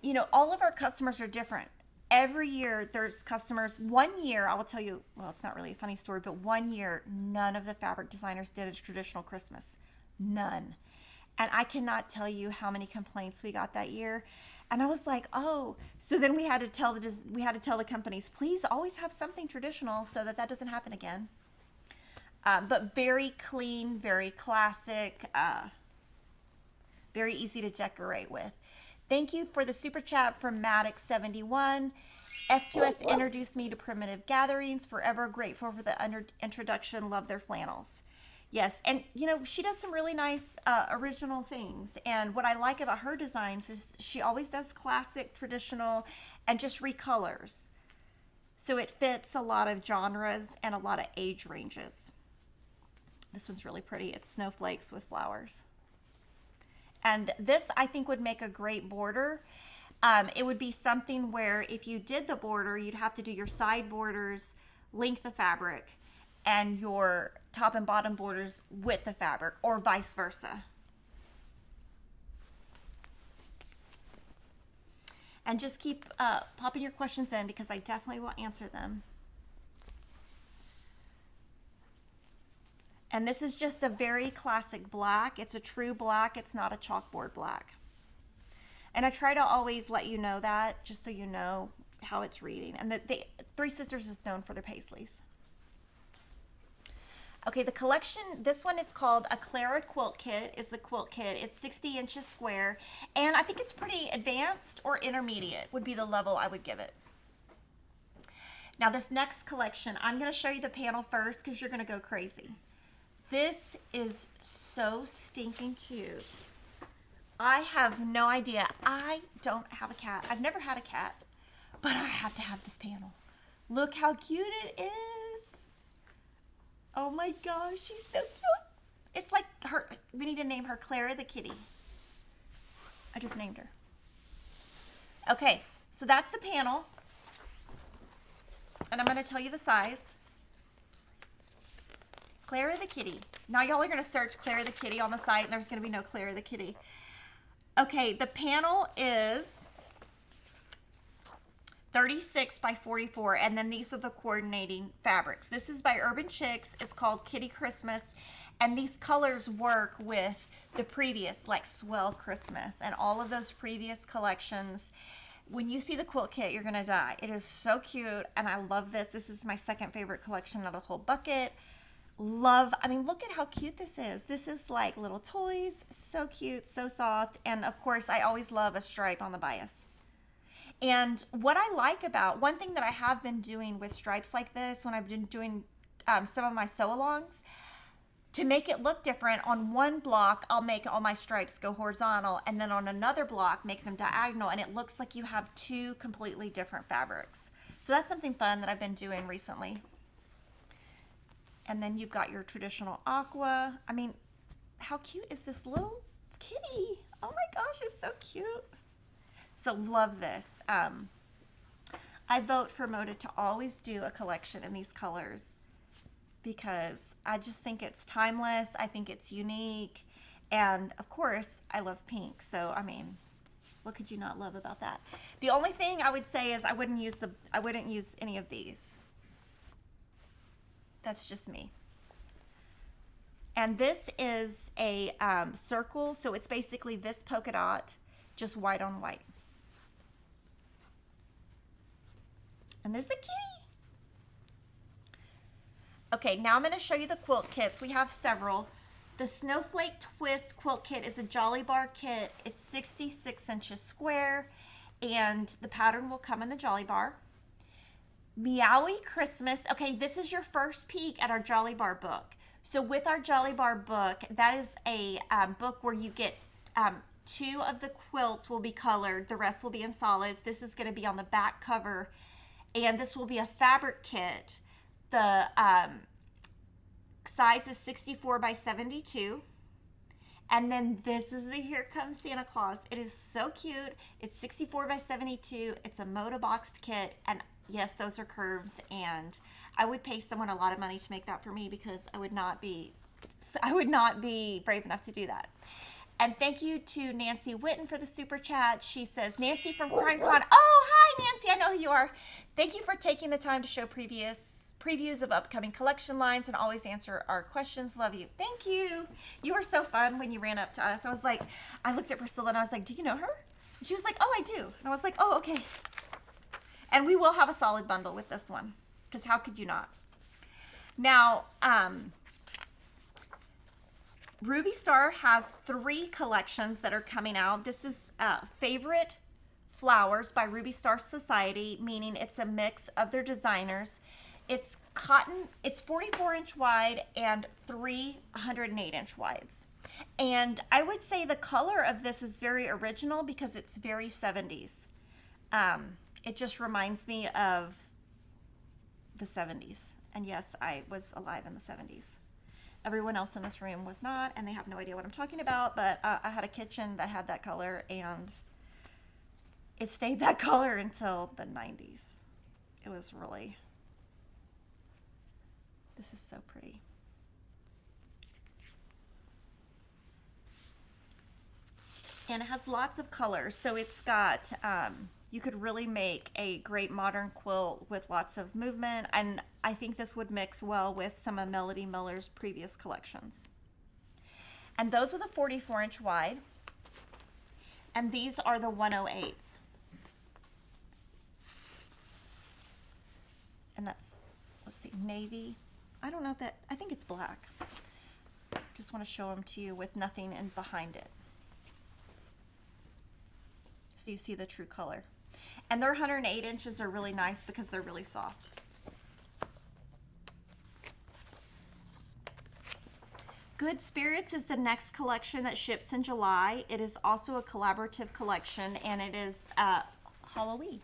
you know, all of our customers are different. Every year there's customers. One year, I will tell you, well, it's not really a funny story, but one year, none of the fabric designers did a traditional Christmas. None. And I cannot tell you how many complaints we got that year. And I was like, oh, so then we had to tell the companies, please always have something traditional so that doesn't happen again. But very clean, very classic, very easy to decorate with. Thank you for the super chat from Maddox71. F2S introduced me to primitive gatherings. Forever grateful for the introduction. Love their flannels. Yes, and you know, she does some really nice original things. And what I like about her designs is she always does classic, traditional, and just recolors. So it fits a lot of genres and a lot of age ranges. This one's really pretty. It's snowflakes with flowers. And this, I think, would make a great border. It would be something where if you did the border, you'd have to do your side borders, length of fabric, and your top and bottom borders width of fabric, or vice versa. And just keep popping your questions in, because I definitely will answer them. And this is just a very classic black. It's a true black. It's not a chalkboard black. And I try to always let you know that, just so you know how it's reading. And the Three Sisters is known for their paisleys. Okay, the collection, this one is called A Clara Quilt Kit, is the quilt kit. It's 60 inches square. And I think it's pretty advanced or intermediate would be the level I would give it. Now this next collection, I'm gonna show you the panel first because you're gonna go crazy. This is so stinking cute. I have no idea. I don't have a cat. I've never had a cat, but I have to have this panel. Look how cute it is. Oh my gosh, she's so cute. It's like her, we need to name her Clara the kitty. I just named her. Okay, so that's the panel. And I'm gonna tell you the size. Clara the kitty. Now y'all are gonna search Clara the kitty on the site and there's gonna be no Clara the kitty. Okay, the panel is 36 by 44, and then these are the coordinating fabrics. This is by Urban Chicks. It's called Kitty Christmas, and these colors work with the previous, like Swell Christmas and all of those previous collections. When you see the quilt kit, you're gonna die. It is so cute, and I love this. This is my second favorite collection out of the whole bucket. Love, I mean, look at how cute this is. This is like little toys, so cute, so soft, and of course, I always love a stripe on the bias. And what I like about, one thing that I have been doing with stripes like this, when I've been doing some of my sew-alongs, to make it look different, on one block, I'll make all my stripes go horizontal, and then on another block, make them diagonal, and it looks like you have two completely different fabrics. So that's something fun that I've been doing recently. And then you've got your traditional aqua. I mean, how cute is this little kitty? Oh my gosh, it's so cute. So love this. I vote for Moda to always do a collection in these colors because I just think it's timeless. I think it's unique. And of course, I love pink. So, I mean, what could you not love about that? The only thing I would say is I wouldn't use any of these. That's just me. And this is a circle. So it's basically this polka dot, just white on white. And there's the kitty. Okay, now I'm going to show you the quilt kits. We have several. The Snowflake Twist quilt kit is a Jolly Bar kit. It's 66 inches square, and the pattern will come in the Jolly Bar. Meowie Christmas. Okay, this is your first peek at our Jolly Bar book. So with our Jolly Bar book, that is a book where you get 2 of the quilts will be colored. The rest will be in solids. This is going to be on the back cover. And this will be a fabric kit. The size is 64 by 72. And then this is the Here Comes Santa Claus. It is so cute. It's 64 by 72. It's a Moda boxed kit. And yes, those are curves. And I would pay someone a lot of money to make that for me because I would not be brave enough to do that. And thank you to Nancy Witten for the super chat. She says, Nancy from CrimeCon. Oh, hi, Nancy. I know who you are. Thank you for taking the time to show previews of upcoming collection lines and always answer our questions. Love you. Thank you. You were so fun when you ran up to us. I looked at Priscilla and I was like, do you know her? And she was like, oh, I do. And I was like, oh, okay. And we will have a solid bundle with this one because how could you not? Now, Ruby Star has 3 collections that are coming out. This is Favorite Flowers by Ruby Star Society, meaning it's a mix of their designers. It's cotton, it's 44-inch wide and 308-inch wides. And I would say the color of this is very original because it's very 70s. It just reminds me of the 70s. And yes, I was alive in the 70s. Everyone else in this room was not, and they have no idea what I'm talking about, but I had a kitchen that had that color, and it stayed that color until the 90s. It was really, this is so pretty. And it has lots of colors, so it's got, you could really make a great modern quilt with lots of movement, and I think this would mix well with some of Melody Miller's previous collections. And those are the 44-inch wide, and these are the 108s. And that's, let's see, navy. I don't know if that, I think it's black. Just want to show them to you with nothing in behind it. So you see the true color. And their 108 inches are really nice because they're really soft. Good Spirits is the next collection that ships in July. It is also a collaborative collection, and it is Halloween.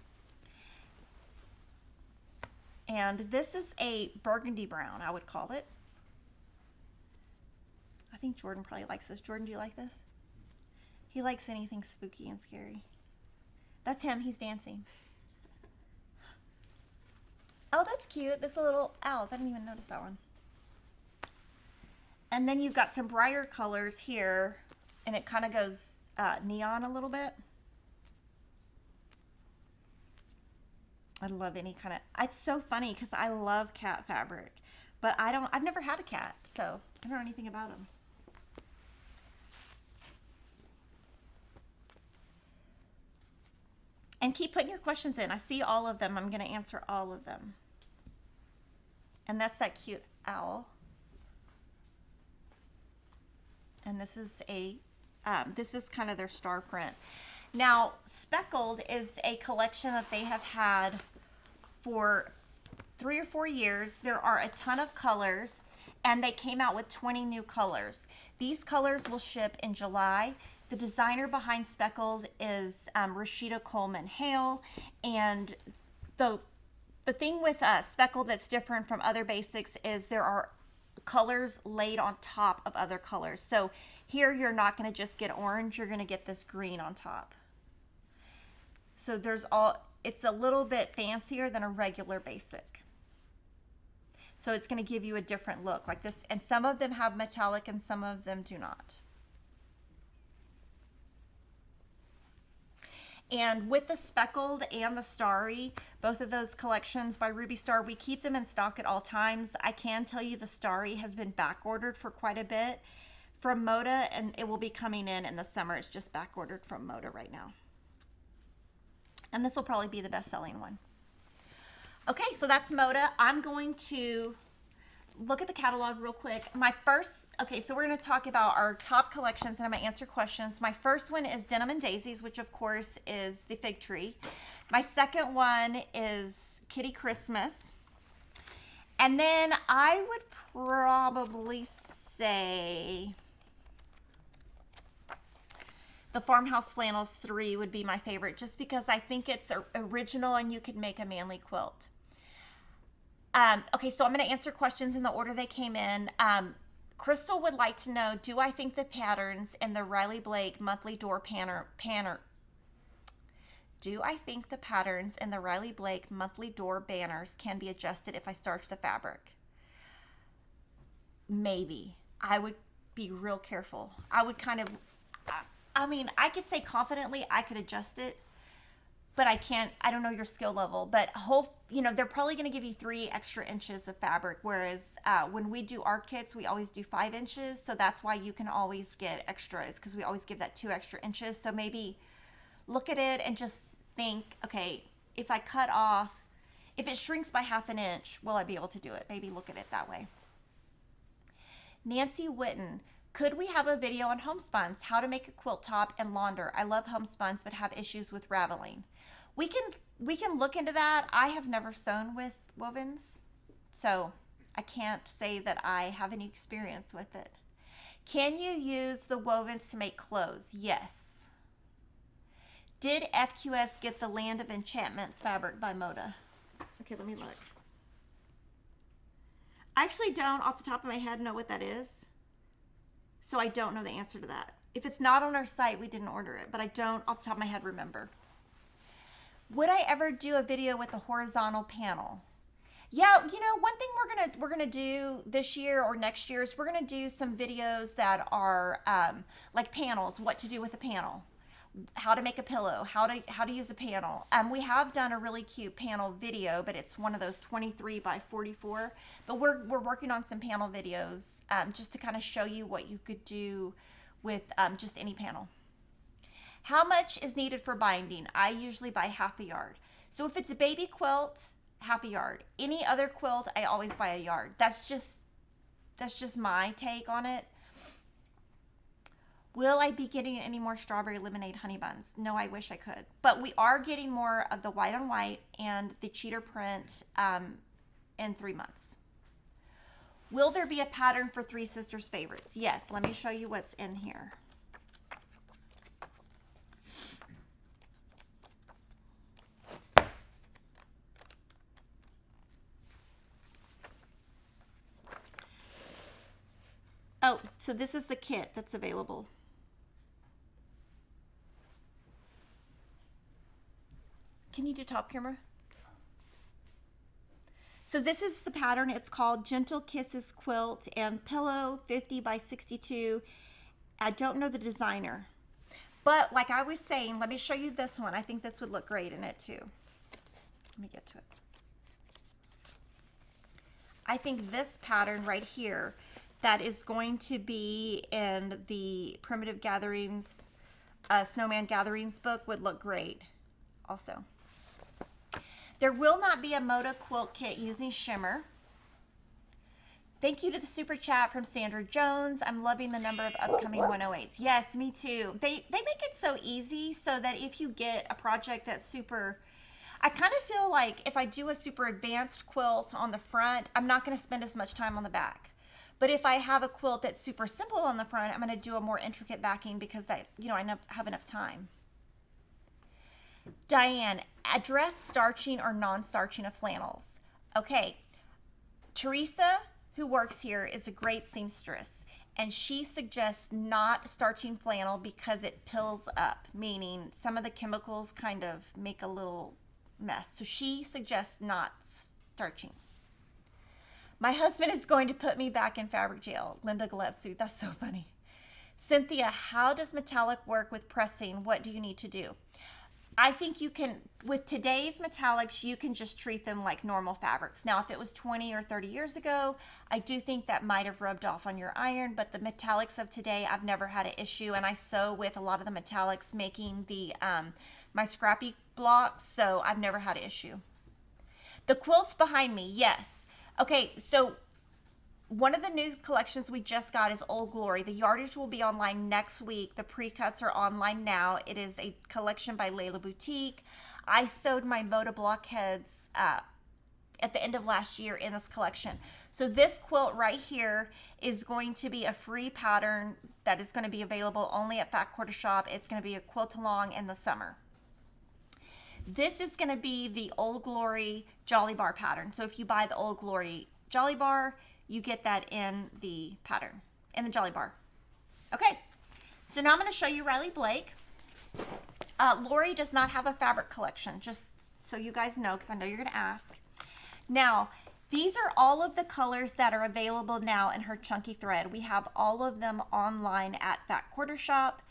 And this is a burgundy brown, I would call it. I think Jordan probably likes this. Jordan, do you like this? He likes anything spooky and scary. That's him, he's dancing. Oh, that's cute. This little owls. I didn't even notice that one. And then you've got some brighter colors here, and it kind of goes neon a little bit. I love any kind of, it's so funny because I love cat fabric, but I've never had a cat, so I don't know anything about them. And keep putting your questions in. I see all of them. I'm going to answer all of them. And that's that cute owl. And this is kind of their star print. Now, Speckled is a collection that they have had for 3 or 4 years. There are a ton of colors, and they came out with 20 new colors. These colors will ship in July. The designer behind Speckled is Rashida Coleman Hale, and the thing with Speckled that's different from other basics is there are colors laid on top of other colors. So here you're not going to just get orange, you're going to get this green on top. So it's a little bit fancier than a regular basic. So it's going to give you a different look like this, and some of them have metallic and some of them do not. And with the Speckled and the Starry, both of those collections by Ruby Star, we keep them in stock at all times. I can tell you the Starry has been back ordered for quite a bit from Moda, and it will be coming in the summer. It's just back ordered from Moda right now. And this will probably be the best selling one. Okay, so that's Moda. I'm going to look at the catalog real quick. Okay, so we're going to talk about our top collections, and I'm going to answer questions. My first one is Denim and Daisies, which of course is the fig tree. My second one is Kitty Christmas. And then I would probably say the Farmhouse Flannels 3 would be my favorite, just because I think it's original and you could make a manly quilt. Okay, so I'm going to answer questions in the order they came in. Crystal would like to know, do I think the patterns in the Riley Blake monthly door banners can be adjusted if I starch the fabric? Maybe. I would be real careful. I would I could say confidently I could adjust it, but I don't know your skill level, but they're probably going to give you 3 extra inches of fabric, whereas when we do our kits, we always do 5 inches. So that's why you can always get extras, because we always give that 2 extra inches. So maybe look at it and just think, okay, if it shrinks by ½ an inch, will I be able to do it? Maybe look at it that way. Nancy Witten, could we have a video on homespuns, how to make a quilt top and launder? I love homespuns, but have issues with raveling. We can look into that. I have never sewn with wovens, so I can't say that I have any experience with it. Can you use the wovens to make clothes? Yes. Did FQS get the Land of Enchantments fabric by Moda? Okay, let me look. I actually don't, off the top of my head, know what that is. So I don't know the answer to that. If it's not on our site, we didn't order it, but I don't, off the top of my head, remember. Would I ever do a video with a horizontal panel? Yeah, one thing we're gonna do this year or next year is we're gonna do some videos that are like panels, what to do with a panel, how to make a pillow, how to use a panel. We have done a really cute panel video, but it's one of those 23 by 44. But we're working on some panel videos just to kind of show you what you could do with just any panel. How much is needed for binding? I usually buy ½ a yard. So if it's a baby quilt, ½ a yard. Any other quilt, I always buy a yard. That's just my take on it. Will I be getting any more strawberry lemonade honey buns? No, I wish I could. But we are getting more of the white on white and the cheater print in 3 months. Will there be a pattern for Three Sisters favorites? Yes, let me show you what's in here. Oh, so this is the kit that's available. Can you do top camera? So this is the pattern. It's called Gentle Kisses Quilt and Pillow 50 by 62. I don't know the designer, but like I was saying, let me show you this one. I think this would look great in it too. Let me get to it. I think this pattern right here that is going to be in the Primitive Gatherings, Snowman Gatherings book would look great also. There will not be a Moda quilt kit using shimmer. Thank you to the super chat from Sandra Jones. I'm loving the number of upcoming 108s. Yes, me too. They make it so easy so that if you get a project that's super, I kind of feel like if I do a super advanced quilt on the front, I'm not going to spend as much time on the back. But if I have a quilt that's super simple on the front, I'm going to do a more intricate backing because that, you know, I have enough time. Diane, address starching or non-starching of flannels. Okay, Teresa, who works here, is a great seamstress, and she suggests not starching flannel because it pills up, meaning some of the chemicals kind of make a little mess. So she suggests not starching. My husband is going to put me back in fabric jail. Linda Gillespie, that's so funny. Cynthia, how does metallic work with pressing? What do you need to do? I think you can, with today's metallics, you can just treat them like normal fabrics. Now, if it was 20 or 30 years ago, I do think that might have rubbed off on your iron, but the metallics of today, I've never had an issue, and I sew with a lot of the metallics making the my scrappy blocks, so I've never had an issue. The quilts behind me, yes. Okay, so one of the new collections we just got is Old Glory. The yardage will be online next week. The pre-cuts are online now. It is a collection by Layla Boutique. I sewed my Moda blockheads at the end of last year in this collection. So this quilt right here is going to be a free pattern that is going to be available only at Fat Quarter Shop. It's going to be a quilt along in the summer. This is going to be the Old Glory Jolly Bar pattern. So if you buy the Old Glory Jolly Bar, you get that in the pattern, in the Jolly Bar. Okay, so now I'm going to show you Riley Blake. Lori does not have a fabric collection, just so you guys know, because I know you're going to ask. Now, these are all of the colors that are available now in her chunky thread. We have all of them online at Fat Quarter Shop,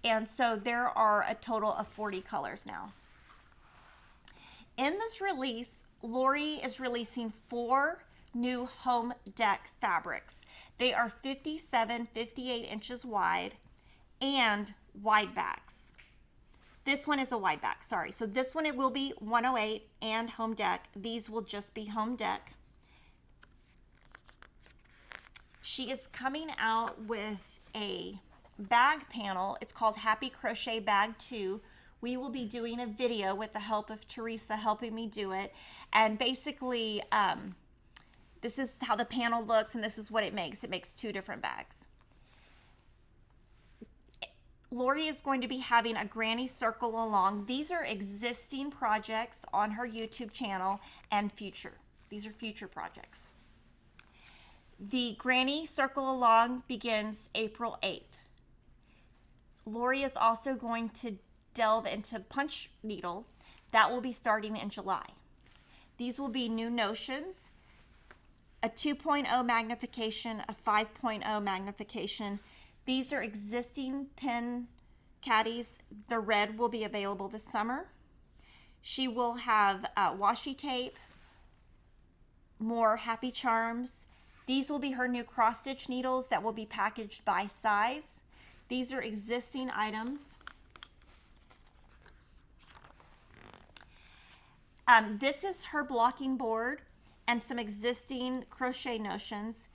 and so there are a total of 40 colors now. In this release, Lori is releasing 4 new home deck fabrics. They are 57, 58 inches wide and wide backs. This one is a wide back, sorry. So this one, it will be 108 and home deck. These will just be home deck. She is coming out with a bag panel. It's called Happy Crochet Bag 2. We will be doing a video with the help of Teresa helping me do it. And basically, this is how the panel looks, and this is what it makes. It makes 2 different bags. Lori is going to be having a granny circle along. These are existing projects on her YouTube channel and future. These are future projects. The granny circle along begins April 8th. Lori is also going to delve into punch needle. That will be starting in July. These will be new notions, a 2.0 magnification, a 5.0 magnification. These are existing pin caddies. The red will be available this summer. She will have washi tape, more happy charms. These will be her new cross stitch needles that will be packaged by size. These are existing items. This is her blocking board and some existing crochet notions.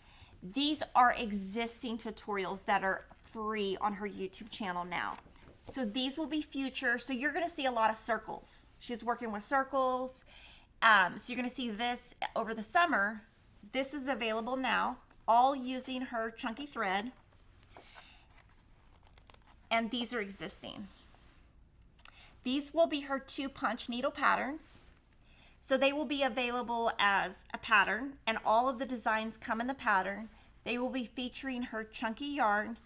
These are existing tutorials that are free on her YouTube channel now. So these will be future. So you're going to see a lot of circles. She's working with circles. So you're going to see this over the summer. This is available now, all using her chunky thread. And these are existing. These will be her 2 punch needle patterns. So they will be available as a pattern, and all of the designs come in the pattern. They will be featuring her chunky yarn,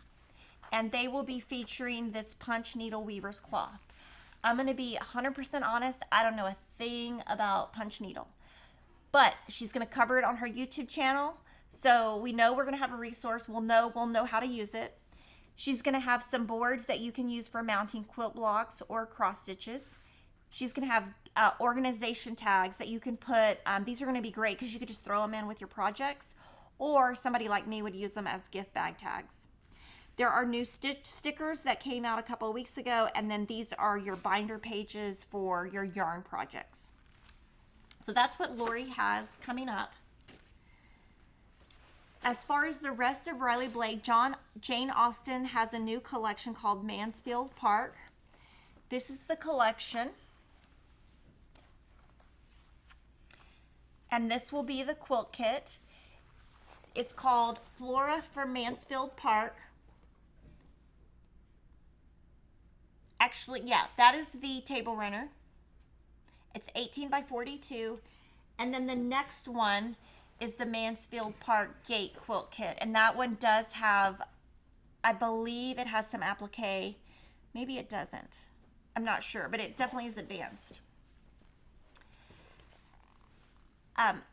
and they will be featuring this punch needle weaver's cloth. I'm going to be 100% honest, I don't know a thing about punch needle, but she's going to cover it on her YouTube channel. So we know we're going to have a resource. We'll know how to use it. She's going to have some boards that you can use for mounting quilt blocks or cross stitches. She's going to have organization tags that you can put. These are going to be great because you could just throw them in with your projects, or somebody like me would use them as gift bag tags. There are new stickers that came out a couple of weeks ago, and then these are your binder pages for your yarn projects. So that's what Lori has coming up. As far as the rest of Riley Blake, Jane Austen has a new collection called Mansfield Park. This is the collection. And this will be the quilt kit. It's called Flora for Mansfield Park. Actually, yeah, that is the table runner. It's 18 by 42. And then the next one is the Mansfield Park Gate quilt kit. And that one does have, I believe it has some applique. Maybe it doesn't. I'm not sure, but it definitely is advanced.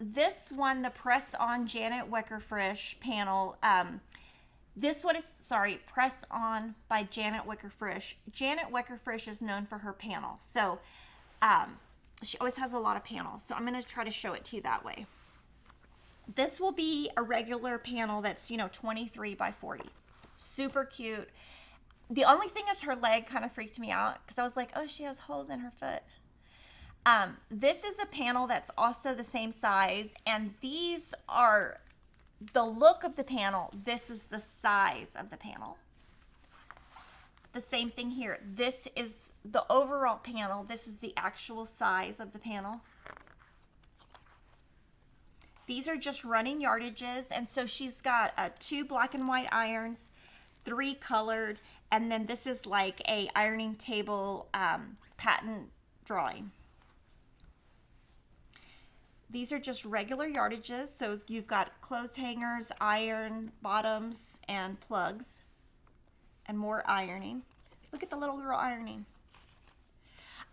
This one, the Press On Janet Wickerfrisch panel, this one is, sorry, Press On by Janet Wickerfrisch. Janet Wickerfrisch is known for her panel. So she always has a lot of panels. So I'm going to try to show it to you that way. This will be a regular panel that's, 23 by 40. Super cute. The only thing is her leg kind of freaked me out because I was like, oh, she has holes in her foot. This is a panel that's also the same size, and these are the look of the panel. This is the size of the panel. The same thing here. This is the overall panel. This is the actual size of the panel. These are just running yardages, and so she's got 2 black and white irons, 3 colored, and then this is like a ironing table patent drawing. These are just regular yardages, so you've got clothes hangers, iron, bottoms, and plugs, and more ironing. Look at the little girl ironing.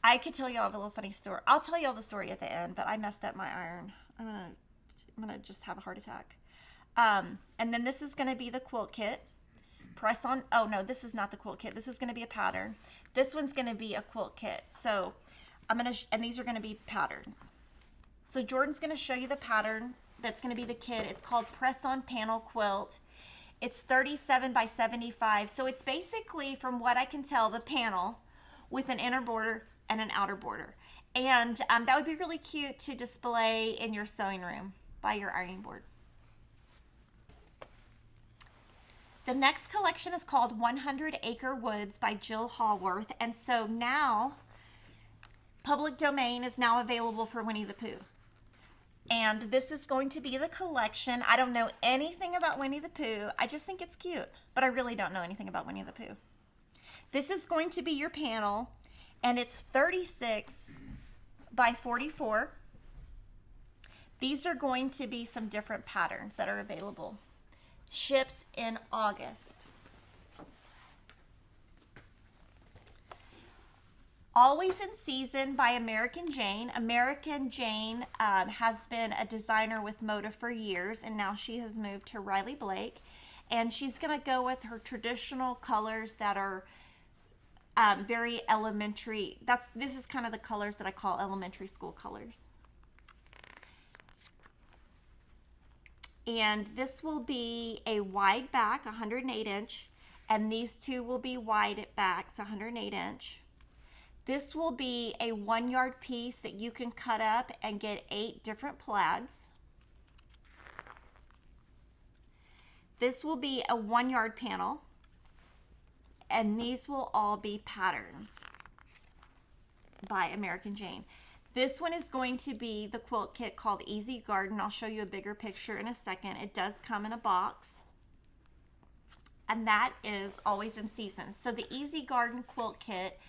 I could tell y'all a little funny story. I'll tell y'all the story at the end, but I messed up my iron. I'm gonna just have a heart attack. And then this is gonna be the quilt kit. Press on, oh no, this is not the quilt kit. This is gonna be a pattern. This one's gonna be a quilt kit. So and these are gonna be patterns. So Jordan's going to show you the pattern that's going to be the kit. It's called Press On Panel Quilt. It's 37 by 75. So it's basically, from what I can tell, the panel with an inner border and an outer border. And that would be really cute to display in your sewing room by your ironing board. The next collection is called 100 Acre Woods by Jill Haworth. And so now, public domain is now available for Winnie the Pooh. And this is going to be the collection. I don't know anything about Winnie the Pooh. I just think it's cute, but I really don't know anything about Winnie the Pooh. This is going to be your panel, and it's 36 by 44. These are going to be some different patterns that are available. Ships in August. Always in Season by American Jane. American Jane has been a designer with Moda for years, and now she has moved to Riley Blake. And she's going to go with her traditional colors that are very elementary. This is kind of the colors that I call elementary school colors. And this will be a wide back, 108 inch, and these two will be wide backs, 108 inch. This will be a 1 yard piece that you can cut up and get 8 different plaids. This will be a 1 yard panel, and these will all be patterns by American Jane. This one is going to be the quilt kit called Easy Garden. I'll show you a bigger picture in a second. It does come in a box, and that is always in season. So the Easy Garden quilt kit,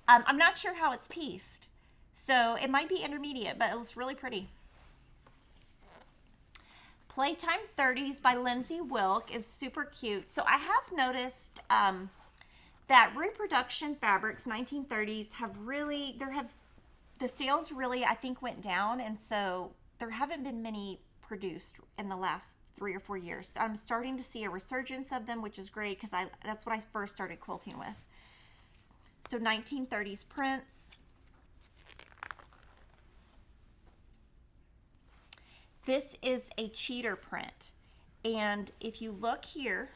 I'm not sure how it's pieced, so it might be intermediate, but it looks really pretty. Playtime 30s by Lindsay Wilk is super cute. So I have noticed that reproduction fabrics, 1930s, the sales really, I think, went down, and so there haven't been many produced in the last 3 or 4 years. So I'm starting to see a resurgence of them, which is great because that's what I first started quilting with. So 1930s prints. This is a cheater print, and if you look here,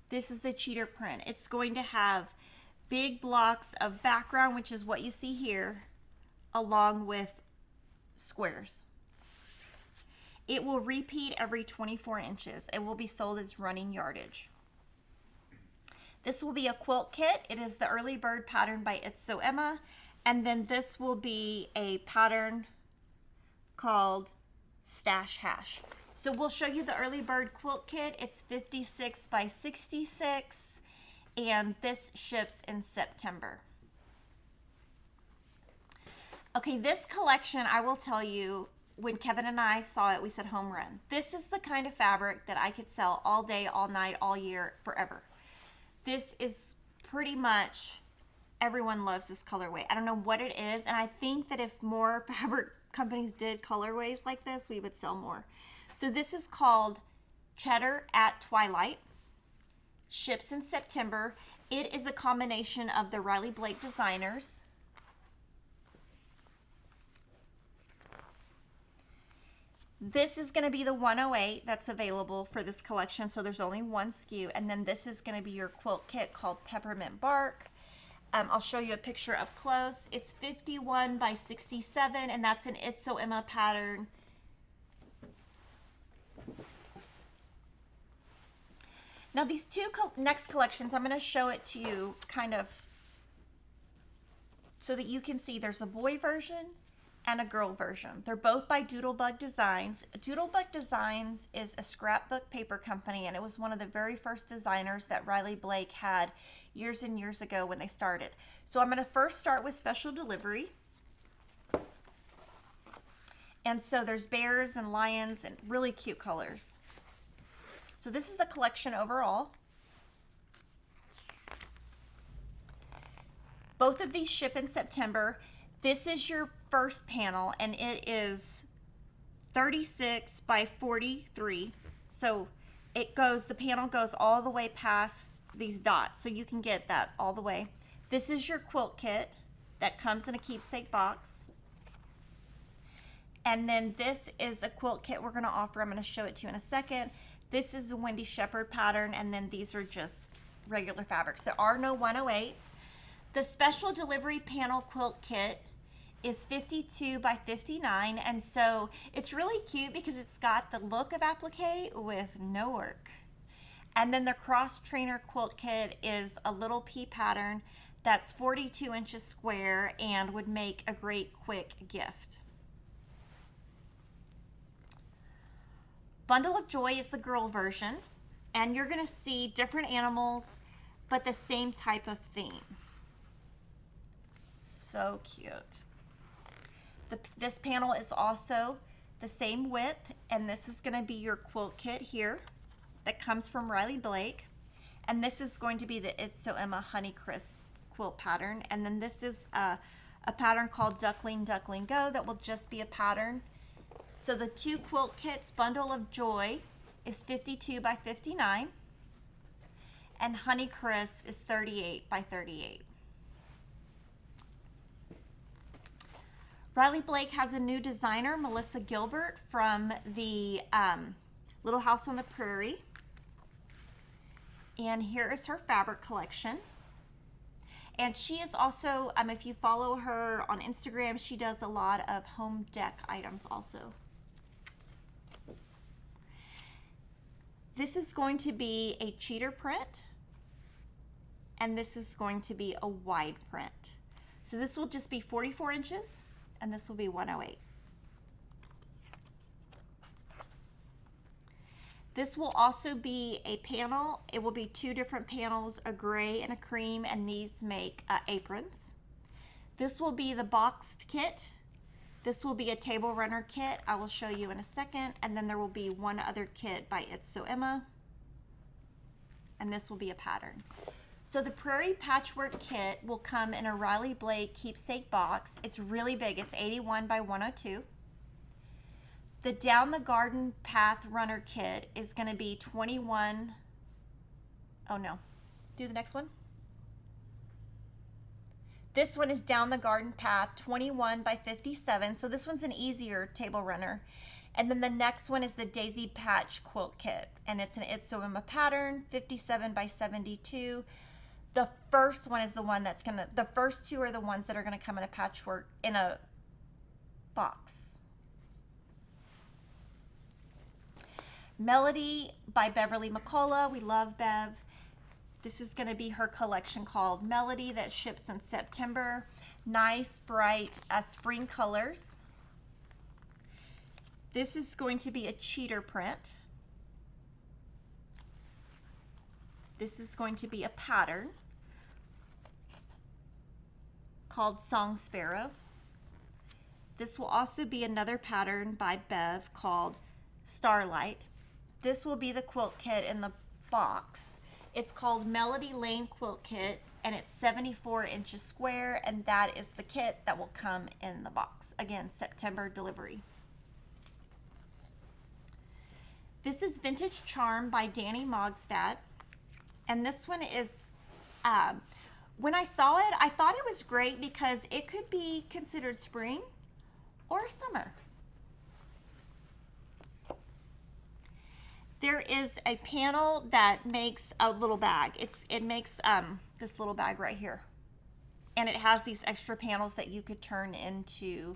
This is the cheater print. It's going to have big blocks of background, which is what you see here, along with squares. It will repeat every 24 inches. It will be sold as running yardage. This will be a quilt kit. It is the early bird pattern by It's So Emma. And then this will be a pattern called Stash Hash. So we'll show you the early bird quilt kit. It's 56 by 66, and this ships in September. Okay, this collection, I will tell you, when Kevin and I saw it, we said home run. This is the kind of fabric that I could sell all day, all night, all year, forever. This is pretty much, everyone loves this colorway. I don't know what it is, and I think that if more fabric companies did colorways like this, we would sell more. So this is called Cheddar at Twilight. Ships in September. It is a combination of the Riley Blake designers. This is going to be the 108 that's available for this collection, so there's only one SKU. And then this is going to be your quilt kit called Peppermint Bark. I'll show you a picture up close. It's 51 by 67, and that's an It's So Emma pattern. Now these two next collections, I'm going to show it to you kind of so that you can see there's a boy version and a girl version. They're both by Doodlebug Designs. Doodlebug Designs is a scrapbook paper company, and it was one of the very first designers that Riley Blake had years and years ago when they started. So I'm going to first start with special delivery. And so there's bears and lions and really cute colors. So this is the collection overall. Both of these ship in September. This is your first panel, and it is 36 by 43. So it goes, the panel goes all the way past these dots, so you can get that all the way. This is your quilt kit that comes in a keepsake box. And then this is a quilt kit we're going to offer. I'm going to show it to you in a second. This is a Wendy Shepherd pattern, and then these are just regular fabrics. There are no 108s. The special delivery panel quilt kit is 52 by 59, and so it's really cute because it's got the look of applique with no work. And then the cross trainer quilt kit is a little pea pattern that's 42 inches square and would make a great quick gift. Bundle of Joy is the girl version, and you're going to see different animals but the same type of theme. So cute. This panel is also the same width, and this is going to be your quilt kit here that comes from Riley Blake, and this is going to be the It's So Emma Honey Crisp quilt pattern. And then this is a pattern called Duckling Duckling Go that will just be a pattern. So the two quilt kits, Bundle of Joy is 52 by 59, and Honey Crisp is 38 by 38. Riley Blake has a new designer, Melissa Gilbert, from the Little House on the Prairie. And here is her fabric collection. And she is also, if you follow her on Instagram, she does a lot of home dec items also. This is going to be a cheater print, and this is going to be a wide print. So this will just be 44 inches, and this will be 108. This will also be a panel. It will be two different panels, a gray and a cream, and these make aprons. This will be the boxed kit. This will be a table runner kit. I will show you in a second. And then there will be one other kit by It's So Emma. And this will be a pattern. So the Prairie Patchwork Kit will come in a Riley Blake keepsake box. It's really big. It's 81 by 102. The Down the Garden Path Runner Kit is going to be 21. Oh no. Do the next one. This one is Down the Garden Path, 21 by 57. So this one's an easier table runner. And then the next one is the Daisy Patch Quilt Kit, and it's an It's Sewing pattern, 57 by 72. The first one is the one that's gonna, the first two are the ones that are gonna come in a patchwork, in a box. Melody by Beverly McCullough. We love Bev. This is gonna be her collection called Melody that ships in September. Nice, bright, spring colors. This is going to be a cheater print. This is going to be a pattern called Song Sparrow. This will also be another pattern by Bev called Starlight. This will be the quilt kit in the box. It's called Melody Lane Quilt Kit, and it's 74 inches square, and that is the kit that will come in the box. Again, September delivery. This is Vintage Charm by Danny Mogstad, and this one is, when I saw it, I thought it was great because it could be considered spring or summer. There is a panel that makes a little bag. It makes this little bag right here, and it has these extra panels that you could turn into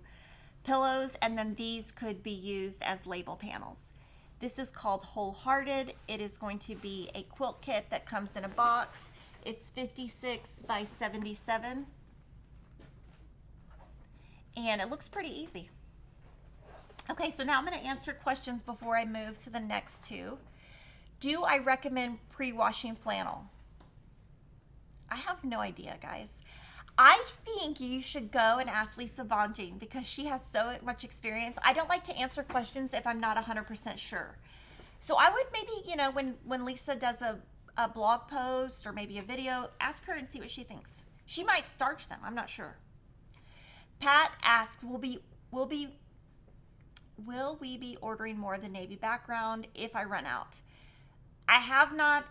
pillows, and then these could be used as label panels. This is called Wholehearted. It is going to be a quilt kit that comes in a box. It's 56 by 77. And it looks pretty easy. Okay, so now I'm going to answer questions before I move to the next two. Do I recommend pre-washing flannel? I have no idea, guys. I think you should go and ask Lisa Von Jean because she has so much experience. I don't like to answer questions if I'm not 100% sure. So I would maybe, you know, when Lisa does a blog post or maybe a video, ask her and see what she thinks. She might starch them, I'm not sure. Pat asked, will we be ordering more of the navy background if I run out? I have not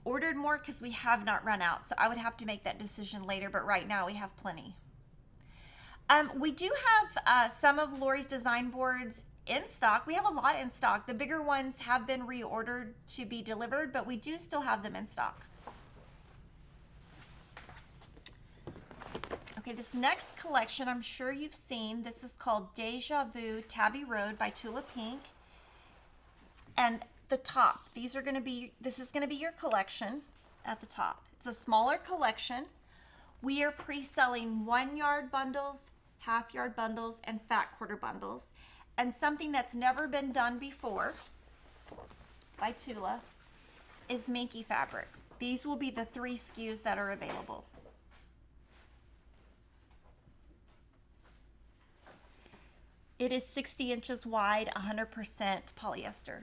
ordered more because we have not run out, so I would have to make that decision later, but right now we have plenty. We do have some of Lori's design boards in stock. We have a lot in stock. The bigger ones have been reordered to be delivered, but we do still have them in stock. Okay, this next collection I'm sure you've seen. This is called Deja Vu Tabby Road by Tula Pink. And the top, this is going to be your collection at the top. It's a smaller collection. We are pre-selling 1 yard bundles, half yard bundles, and fat quarter bundles. And something that's never been done before by Tula is Minky fabric. These will be the 3 SKUs that are available. It is 60 inches wide, 100% polyester.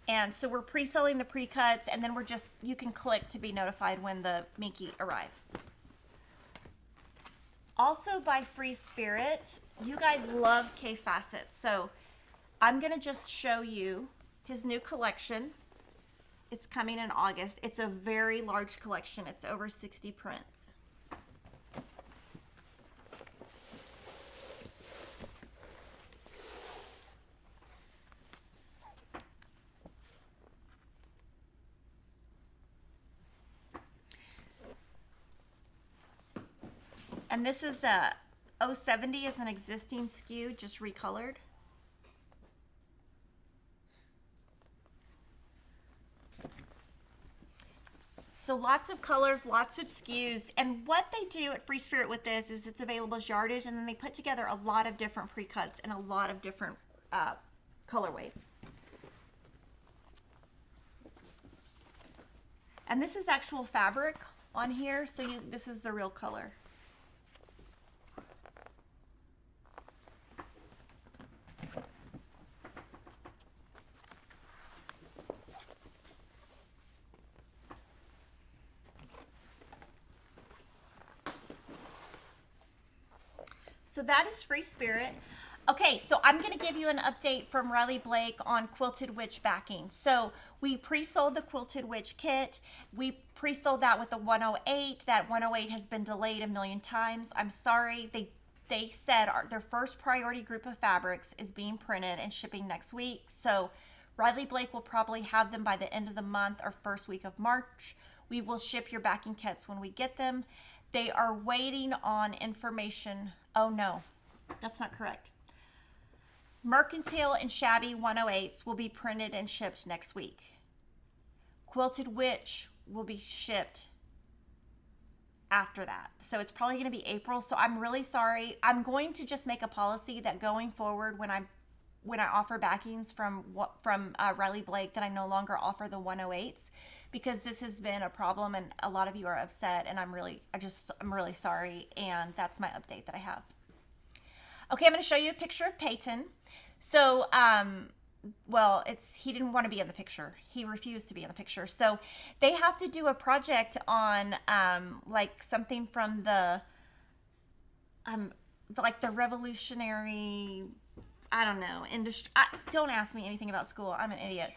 And so we're pre-selling the pre-cuts, and then you can click to be notified when the Minky arrives. Also by Free Spirit, you guys love Kaffe Fassett. So I'm gonna just show you his new collection. It's coming in August. It's a very large collection. It's over 60 prints. And this is a 070 is an existing SKU, just recolored. So lots of colors, lots of SKUs. And what they do at Free Spirit with this is it's available as yardage, and then they put together a lot of different pre-cuts and a lot of different colorways. And this is actual fabric on here, so this is the real color. So that is Free Spirit. Okay, so I'm going to give you an update from Riley Blake on Quilted Witch backing. So we pre-sold the Quilted Witch kit. We pre-sold that with the 108. That 108 has been delayed a million times. I'm sorry. They said their first priority group of fabrics is being printed and shipping next week. So Riley Blake will probably have them by the end of the month or first week of March. We will ship your backing kits when we get them. They are waiting on information. Oh no, that's not correct. Mercantile and Shabby 108s will be printed and shipped next week. Quilted Witch will be shipped after that. So it's probably going to be April. So I'm really sorry. I'm going to just make a policy that going forward when I offer backings from Riley Blake, that I no longer offer the 108s, because this has been a problem and a lot of you are upset, and I'm really sorry, and that's my update that I have. Okay, I'm going to show you a picture of Peyton. So, well, he didn't want to be in the picture. He refused to be in the picture. So they have to do a project on, like something from the revolutionary, I don't know, industry. Don't ask me anything about school. I'm an idiot.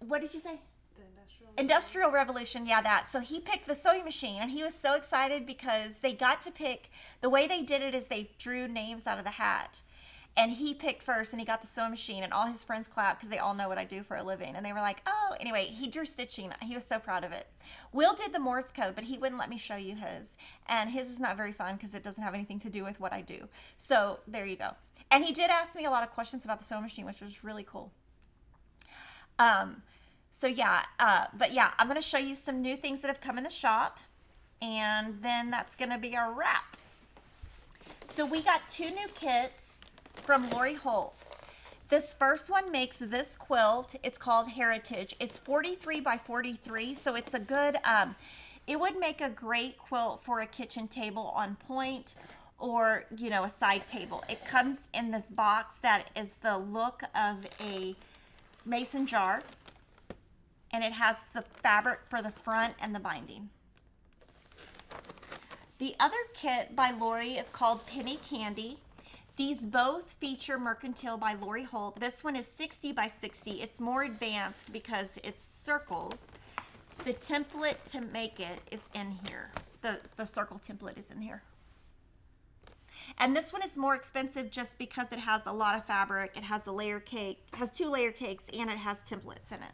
What did you say? Industrial Revolution, yeah, that. So he picked the sewing machine, and he was so excited because they got to pick. The way they did it is they drew names out of the hat, and he picked first, and he got the sewing machine, and all his friends clapped because they all know what I do for a living, and they were like, oh, anyway, he drew stitching. He was so proud of it. Will did the Morse code, but he wouldn't let me show you his, and his is not very fun because it doesn't have anything to do with what I do. So there you go. And he did ask me a lot of questions about the sewing machine, which was really cool. So yeah, but yeah, I'm going to show you some new things that have come in the shop, and then that's going to be our wrap. So we got 2 new kits from Lori Holt. This first one makes this quilt. It's called Heritage. It's 43 by 43, so it's a good, it would make a great quilt for a kitchen table on point, or, you know, a side table. It comes in this box that is the look of a mason jar, and it has the fabric for the front and the binding. The other kit by Lori is called Penny Candy. These both feature Mercantile by Lori Holt. This one is 60 by 60. It's more advanced because it's circles. The template to make it is in here. The circle template is in here. And this one is more expensive just because it has a lot of fabric. It has a layer cake, has 2 layer cakes, and it has templates in it.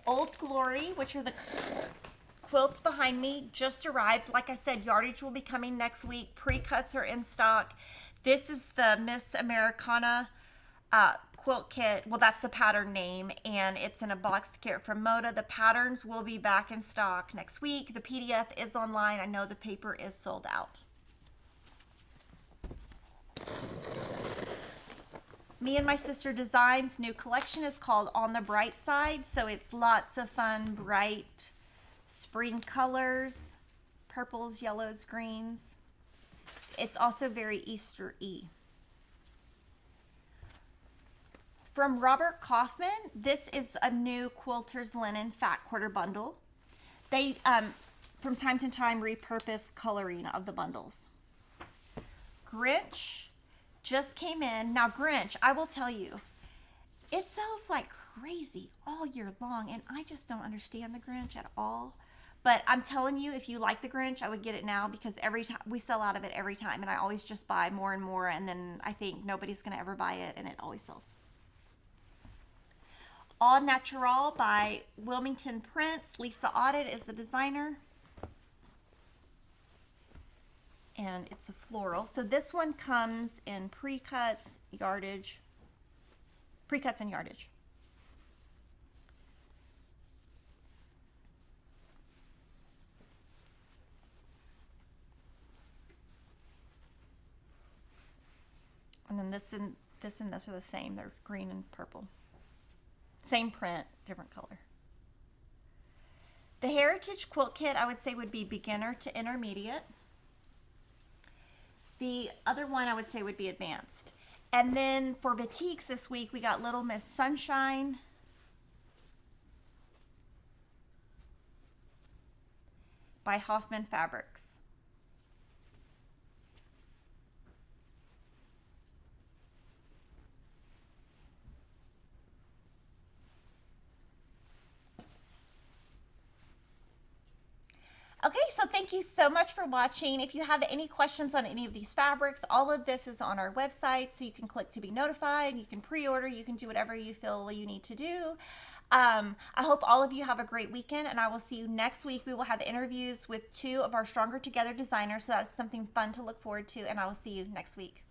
Old Glory, which are the quilts behind me, just arrived. Like I said, yardage will be coming next week. Pre-cuts are in stock. This is the Miss Americana quilt kit. Well, that's the pattern name, and it's in a box kit from Moda. The patterns will be back in stock next week. The PDF is online. I know the paper is sold out. Me and My Sister Designs new collection is called On the Bright Side. So it's lots of fun, bright spring colors, purples, yellows, greens. It's also very Easter-y. From Robert Kaufman, this is a new Quilter's Linen Fat Quarter Bundle. They, from time to time, repurpose coloring of the bundles. Grinch just came in. Now Grinch, I will tell you, it sells like crazy all year long, and I just don't understand the Grinch at all. But I'm telling you, if you like the Grinch, I would get it now, because every time we sell out of it every time, and I always just buy more and more, and then I think nobody's gonna ever buy it, and it always sells. All Natural by Wilmington Prints. Lisa Audit is the designer. And it's a floral. So this one comes in pre-cuts, yardage, pre-cuts and yardage. And then this and this are the same. They're green and purple. Same print, different color. The Heritage Quilt Kit, I would say, would be beginner to intermediate. The other one I would say would be advanced. And then for batiks this week, we got Little Miss Sunshine. by Hoffman Fabrics. Okay, so thank you so much for watching. If you have any questions on any of these fabrics, all of this is on our website, so you can click to be notified, you can pre-order, you can do whatever you feel you need to do. I hope all of you have a great weekend, and I will see you next week. We will have interviews with 2 of our Stronger Together designers, so that's something fun to look forward to, and I will see you next week.